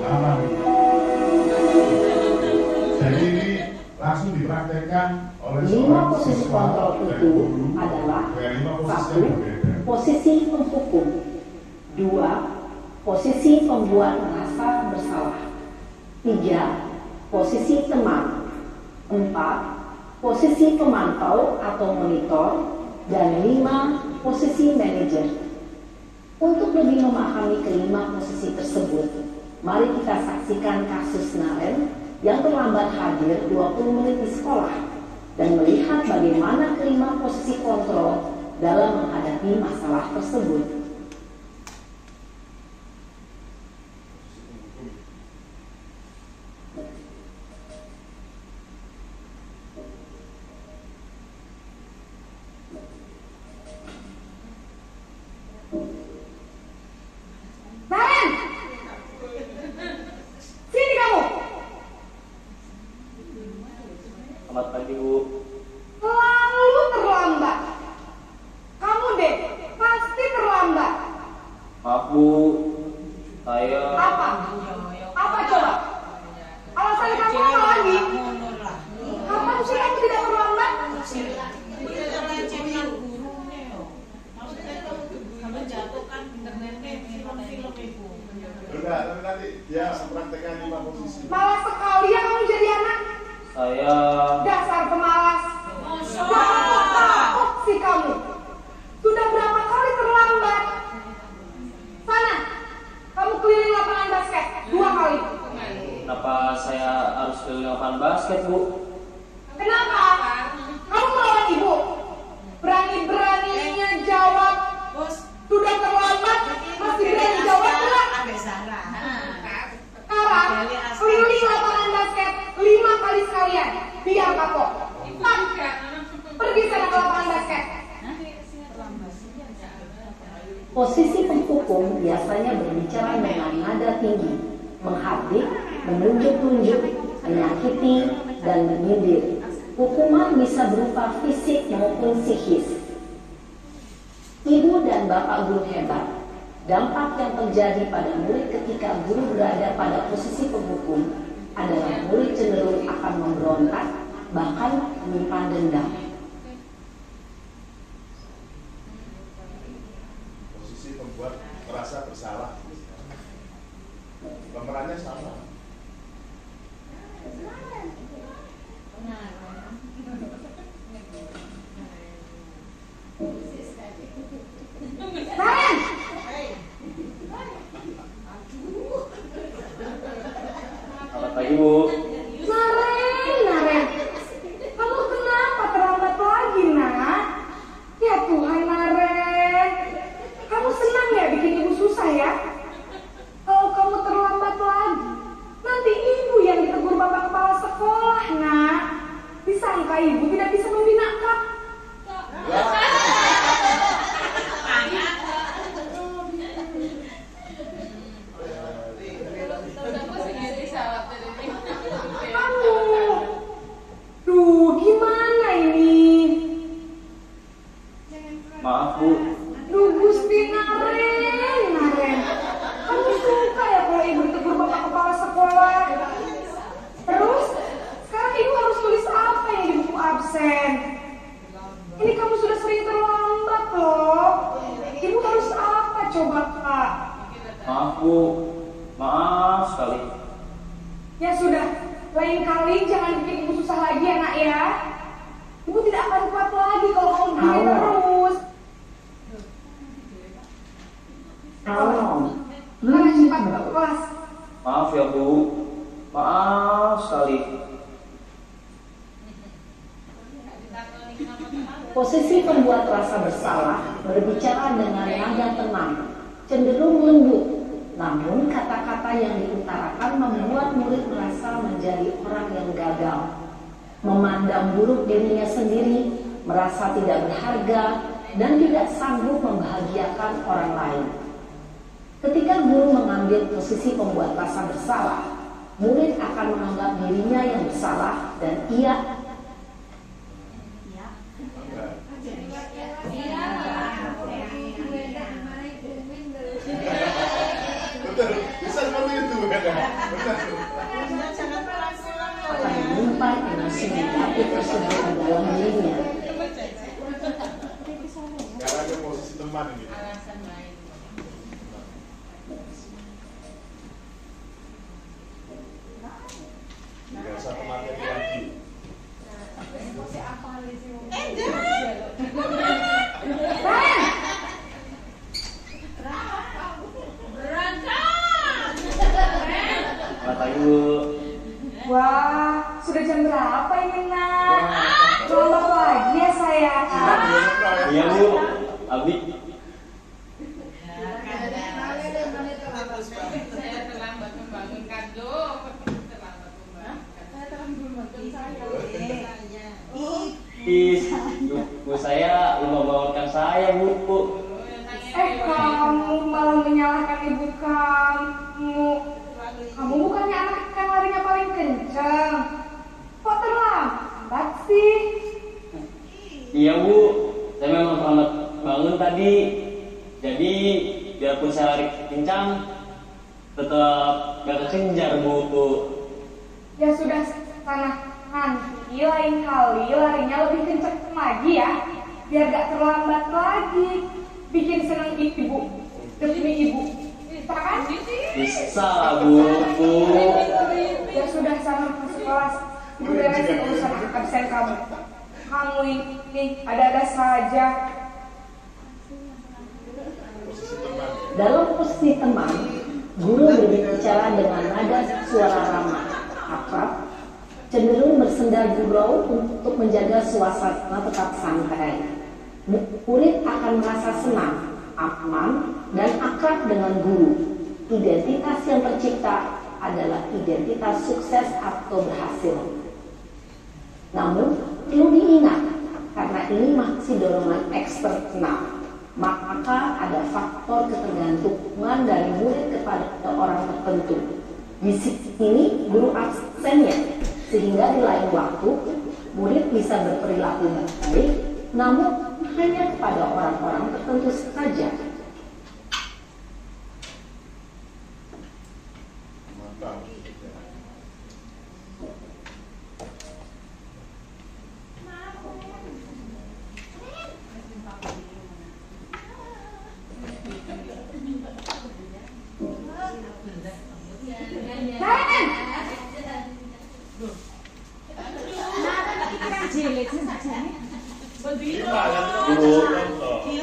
Aman. Jadi ini langsung dipraktekkan oleh 5 posisi kontrol itu adalah 1. Posisi penghukum, 2. Posisi pembuat merasa bersalah, 3. Posisi teman, 4. Posisi pemantau atau monitor, dan 5. Posisi manajer. Untuk lebih memahami kelima posisi tersebut, mari kita saksikan kasus Naren yang terlambat hadir 20 menit di sekolah dan melihat bagaimana kelima posisi kontrol dalam menghadapi masalah tersebut. Selamat pagi, Bu. Selalu terlambat. Kamu deh, pasti terlambat. Maaf, Bu. Saya... Apa? Apa coba? Alasan kamu apa lagi? Kapan sih kamu tidak terlambat? Enggak, tapi nanti dia mempraktekkan 5 posisi. Malas sekali ya kamu jadi anak. Saya... Dasar pemalas. Jangan takut sih kamu. Sudah berapa kali terlambat? Sana, kamu keliling lapangan basket 2 kali. Kenapa saya harus keliling lapangan basket, Bu? Kenapa? Kamu melawan ibu. Berani-beraninya jawab. Sudah terlambat, masih berani jawab enggak? Sekarang, keliling lapangan basket 5 kali sekalian. Biar kapok. Pergi sana ke lapangan basket. Posisi penghukum biasanya berbicara dengan nada tinggi, menghardik, menunjuk-nunjuk, menyakiti, dan menyindir. Hukuman bisa berupa fisik maupun psikis. Ibu dan bapak guru hebat, dampak yang terjadi pada murid ketika guru berada pada posisi penghukum adalah murid cenderung akan memberontak, bahkan menyimpan dendam. Posisi membuat merasa bersalah. Pemerannya sama. Naren! Selamat pagi, Bu. Naren! Kamu kenapa terlambat lagi, nak? Ya Tuhan, Naren. Kamu senang ya bikin ibu susah ya? Kalau kamu terlambat lagi, nanti ibu yang ditegur bapak kepala sekolah, nak. Disangka ibu tidak bisa membina kak. Duh, gimana ini? Maaf, Bu. Duh, Gusti Naren. Kamu suka ya kalau ibu ditegur bapak kepala sekolah? Terus, sekarang ibu harus tulis apa yang di buku absen? Ini kamu sudah sering terlambat loh. Ibu harus apa coba, Kak? Maaf, Bu. Maaf sekali. Ya sudah, lain kali jangan bikin ibu susah lagi ya, nak ya. Ibu tidak akan kuat lagi kalau kamu begini terus. Mana cepat ke kelas. Maaf ya, Bu. Maaf sekali. Posisi pembuat rasa bersalah berbicara dengan nada tenang, cenderung lembut, Namun kata-kata yang diutarakan membuat murid merasa menjadi orang yang gagal, memandang buruk dirinya sendiri, merasa tidak berharga, dan tidak sanggup membahagiakan orang lain. Ketika guru mengambil posisi pembuat rasa bersalah, murid akan menganggap dirinya yang bersalah dan ia bisa seperti itu akan menyimpan emosi negatif tersebut di dalam dirinya. karena ada posisi teman ini. Tidak satu materi lagi. Kata ibu. Wah, sudah jam berapa ini nak? Terlambat lagi ya saya. Iya bu, Abi. Saya terlambat membangunkan dong. Bu saya lupa bangunkan saya bu. Kamu malah menyalahkan ibu kamu. Kamu bukannya anak yang larinya paling kencang. Kok terlambat sih? Iya bu, saya memang terlambat bangun tadi. Jadi biarpun saya lari kencang, tetap gak kekejar bu. Ya sudah sana, nanti lain kali larinya lebih kencang lagi ya, biar gak terlambat lagi. Bikin senang ibu demi ibu, bisa kan? Bisa bu. Ya sudah sana ke sekolah, ibu beresin urusan absen kamu. Kamu ini ada-ada saja. Dalam posisi teman, guru berbicara dengan nada suara ramah, akrab, cenderung bersenda gurau untuk menjaga suasana tetap santai. Murid akan merasa senang, aman, dan akrab dengan guru. Identitas yang tercipta adalah identitas sukses atau berhasil. Namun, perlu diingat, karena ini masih dorongan eksternal, maka ada faktor ketergantungan dari murid kepada orang tertentu. Di sini guru absennya, sehingga di lain waktu murid bisa berperilaku baik, namun hanya kepada orang-orang tertentu saja.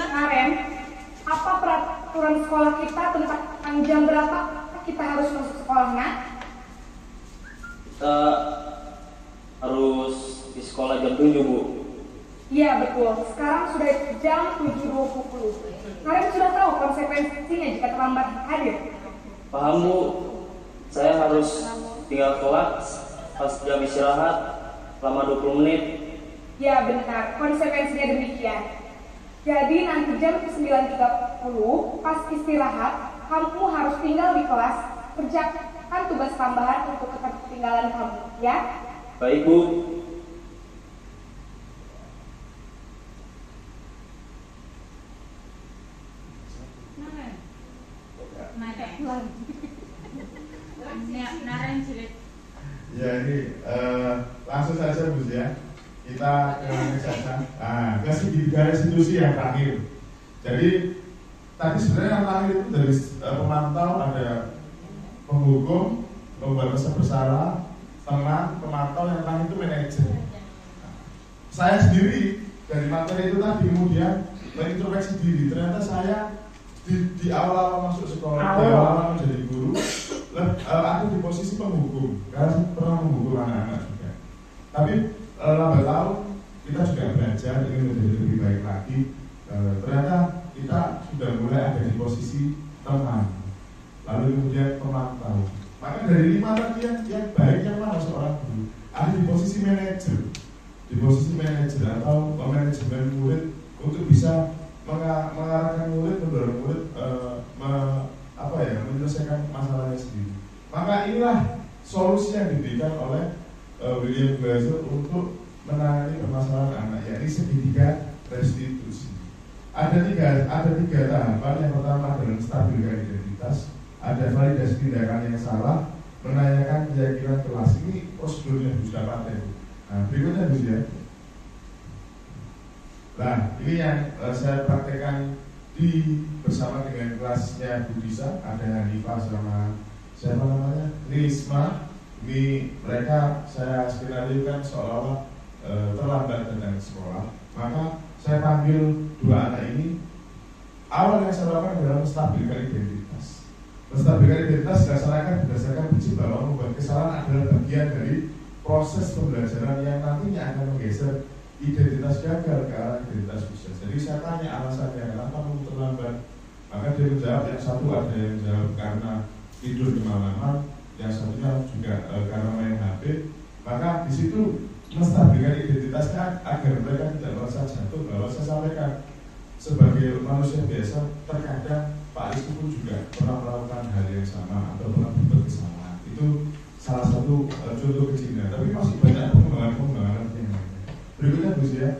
Karen, apa peraturan sekolah kita tentang jam berapa kita harus masuk sekolahnya? Kita harus di sekolah jam 7 bu. Iya betul, sekarang sudah jam 7.20. Karen sudah tahu konsekuensinya jika terlambat hadir? Paham bu, saya harus tinggal kelas pas jam istirahat selama 20 menit. Ya benar, konsekuensinya demikian. Jadi nanti jam 9.30 pas istirahat, kamu harus tinggal di kelas, kerjakan tugas tambahan untuk ketertinggalan kamu, ya? Baik bu. Ya ini langsung saja Bu ya. Kita ke saja. Nah, ke garis institusi yang terakhir. Jadi tadi sebenarnya yang terakhir itu dari pemantau ada penghukum, pembuat rasa bersalah, teman, pemantau, yang terakhir itu manajer. Saya sendiri dari materi itu tadi kemudian berintrospeksi diri. Ternyata saya di awal masuk sekolah, di awal menjadi guru, aku di posisi penghukum, karena pernah menghukum anak-anak juga. Tapi lambat laun kita juga belajar ingin menjadi lebih baik lagi. Ternyata kita sudah mulai ada di posisi teman. Lalu yang baik yang mana seorang guru? Ada di posisi manajer atau manajemen murid untuk bisa mengarahkan murid, mendorong murid menyelesaikan masalahnya sendiri. Maka inilah solusi yang diberikan oleh William Glasser untuk menangani permasalahan anak, yakni segitiga restitusi. Ada tiga tahapan. Yang pertama adalah menstabilkan identitas, ada validasi tindakan yang salah, menanyakan keyakinan kelas. Ini prosedurnya Bu sudah pakai. Nah, berikutnya Bu ya. Nah, ini yang saya praktekkan bersama dengan kelasnya Bu Disa. Ada Hanifah sama siapa namanya? Risma. Ini mereka saya skenariokan seolah-olah terlambat datang ke sekolah. Maka saya panggil dua anak ini. Awal yang saya lakukan adalah menstabilkan identitas. Menstabilkan identitas dilaksanakan berdasarkan prinsip bahwa membuat kesalahan adalah bagian dari proses pembelajaran yang nantinya akan menggeser identitas gagal ke arah identitas sukses. Jadi saya tanya alasannya kenapa kamu terlambat. Maka dia menjawab, yang satu ada yang menjawab karena tidur kemalaman, yang satunya juga karena main HP. Maka di situ menstabilkan identitasnya agar mereka tidak merasa jatuh. Bahwa saya sampaikan sebagai manusia biasa, terkadang Pak Aris pun juga pernah melakukan hal yang sama atau pernah berbuat kesalahan. Itu salah satu contoh kecilnya. Tapi masih banyak pengembangan yang lainnya. Berikutnya Bu ya.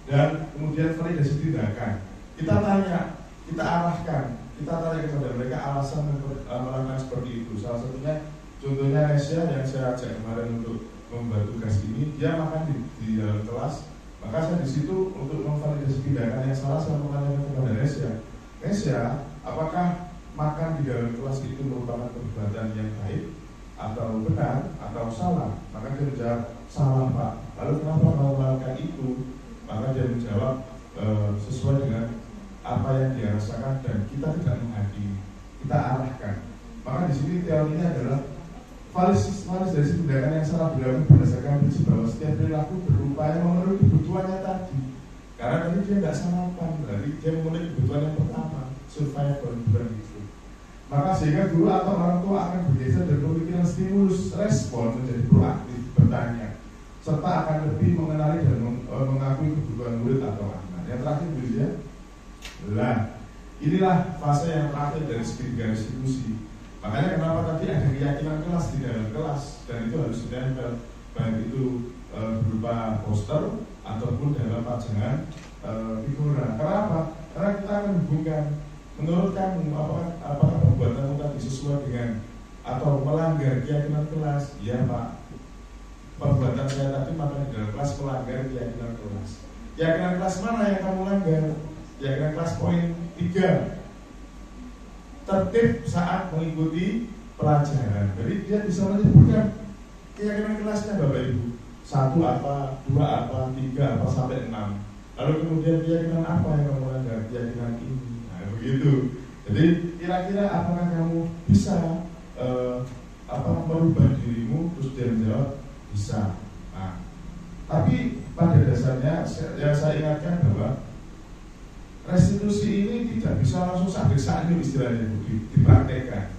Dan kemudian validasi tindakan. Kita tanya, kita arahkan, kita tanya kepada mereka alasan melakukan seperti itu. Salah satunya contohnya Nesya yang saya ajak kemarin untuk membuat tugas ini, dia makan di dalam kelas. Maka saya di situ untuk memvalidasi tindakan yang salah, saya menanyakan kepada Nesya, apakah makan di dalam kelas itu merupakan perbuatan yang baik atau benar atau salah? Maka dia menjawab salah Pak. Lalu kenapa mau melakukan itu? Maka dia menjawab sesuai dengan apa yang dia rasakan dan kita tidak menghakimi, kita arahkan. Maka di sini teorinya adalah validasi tindakan yang salah dilakukan berdasarkan prinsip bahwa setiap perilaku berupaya memenuhi kebutuhannya tadi. Karena tadi dia tidak sarapan, berarti dia memenuhi kebutuhan yang pertama, survival, bukan itu. Maka sehingga guru atau orang tua akan bergeser dari pemikiran stimulus respon menjadi proaktif, bertanya, serta akan lebih mengenali dan mengakui kebutuhan murid atau anak. Yang terakhir Bu ya. Nah, inilah fase yang terakhir dari segitiga restitusi. Makanya kenapa tadi ada keyakinan kelas di dalam kelas, dan itu harus ditempel, baik itu berupa poster ataupun dalam pajangan figura. Kenapa? Karena kita akan hubungkan, menurut kamu apakah perbuatanmu tadi sesuai dengan atau melanggar keyakinan kelas? Ya Pak, perbuatan saya tadi makan di dalam kelas melanggar keyakinan kelas. Keyakinan kelas mana yang kamu langgar? Keyakinan kelas poin 3, tertib saat mengikuti pelajaran. Jadi dia bisa menyebutkan keyakinan kelasnya Bapak Ibu, 1 apa, 2 apa, 3 apa sampai 6. Lalu kemudian keyakinan apa yang kamu langgar? Keyakinan ini. Nah begitu. Jadi kira-kira apakah kamu bisa merubah dirimu? Terus dia menjawab bisa. Nah, tapi pada dasarnya yang saya ingatkan bahwa restitusi ini tidak bisa langsung saat-saat istilahnya dipraktekkan.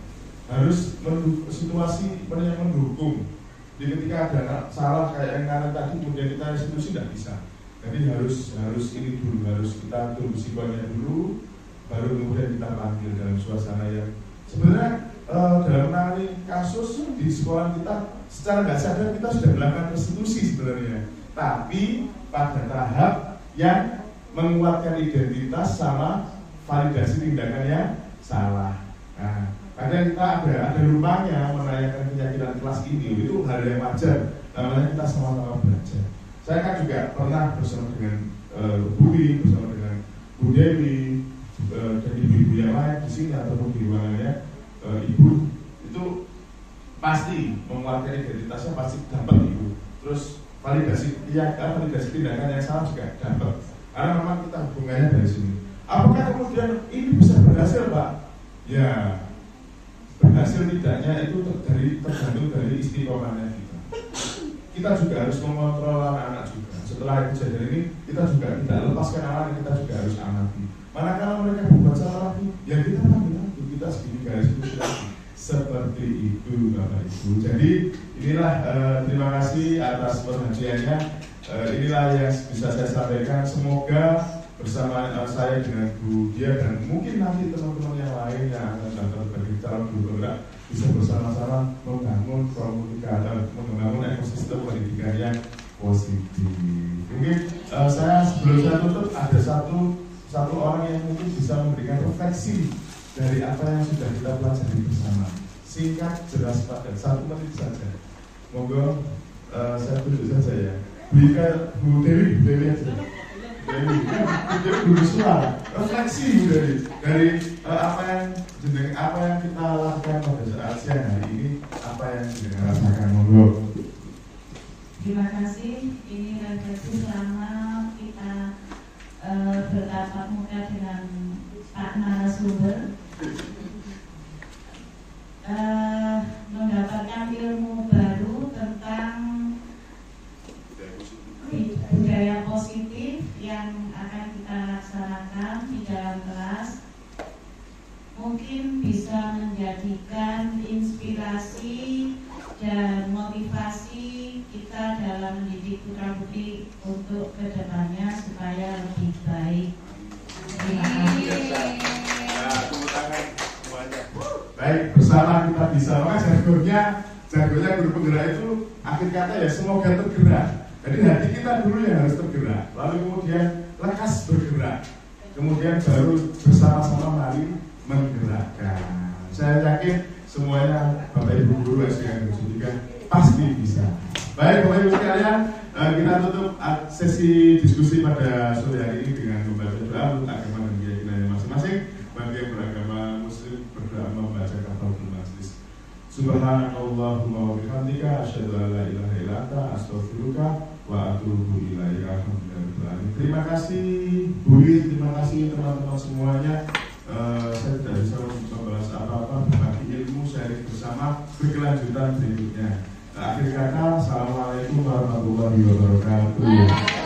Harus situasi yang mendukung. Jadi ketika ada salah kayak yang kemarin tadi kemudian kita restitusi tidak bisa. Jadi harus ini dulu, harus kita tunggu psikolognya dulu, baru kemudian kita panggil dalam suasana yang sebenarnya dalam menangani kasus di sekolah kita secara nggak sadar kita sudah melakukan restitusi sebenarnya. Tapi pada tahap yang menguatkan identitas sama validasi tindakan yang salah. Nah, kadang kita ada lupanya menanyakan keyakinan kelas ini, itu hal yang wajar. Namanya kita sama-sama belajar. Saya kan juga pernah bersama dengan Budi, bersama dengan Bu Dewi, dan ibu-ibu yang lain di sini ataupun di ruangannya ibu itu pasti menguatkan identitasnya, pasti dapat ibu. Terus validasi tindakan yang salah juga dapat. Karena memang kita hubungannya dari sini. Apakah kemudian ini bisa berhasil Pak? Ya, berhasil tidaknya itu tergantung dari istiqomahnya kita. Kita juga harus mengontrol anak-anak juga. Setelah kejadian ini, kita juga tidak lepaskan anak, kita juga harus amati. Manakala mereka berbuat salah lagi, ya kita panggil lagi, kita segini garis itu lagi. seperti itu Bapak Ibu. Jadi inilah terima kasih atas perhatiannya. Inilah yang bisa saya sampaikan. Semoga bersama saya dengan Bu Dia dan mungkin nanti teman-teman yang lain yang akan datang sebagai calon guru penggerak bisa bersama-sama membangun komunikasi, membangun ekosistem pendidikan yang positif. Mungkin saya sebelum saya tutup ada satu orang yang mungkin bisa memberikan refleksi dari apa yang sudah kita pelajari bersama. Singkat, jelas, padat, 1 menit saja. Monggo saya tunjuk saja ya. Bu Dewi aja. Dewi guru suara. Refleksi Bu Dewi dari apa yang kita lakukan pada saat siang hari ini, apa yang kita rasakan. Monggo. Terima kasih. Ini refleksi selama kita bertatap muka dengan Pak narasumber. Mendapatkan ilmu baru tentang budaya positif yang akan kita laksanakan di dalam kelas, mungkin bisa menjadikan inspirasi dan motivasi kita dalam mendidik putra-putri untuk kedepannya supaya lebih baik. Terima kasih. Baik, bersama kita bisa. Maka jargonnya guru penggerak itu akhir kata ya semoga tergerak. Jadi hati kita dulu yang harus tergerak, lalu kemudian lekas bergerak, kemudian baru bersama-sama mari menggerakkan. Saya yakin semuanya Bapak Ibu guru SDN juga pasti bisa. Baik Bapak Ibu sekalian, kita tutup sesi diskusi pada sore hari ini dengan membaca doa untuk agama dan keyakinan masing-masing. Bagi yang beragama Muslim berdoa membaca kafaratul majlis. Subhanakallahumma wa bihamdika asyhadu an la ilaha illa anta astaghfiruka wa atubu ilaika. Terima kasih Bu Yud, terima kasih teman-teman semuanya. Saya tidak bisa membahas apa-apa, berbagi ilmu sharing bersama berkelanjutan berikutnya. Akhir kata, assalamualaikum warahmatullahi wabarakatuh.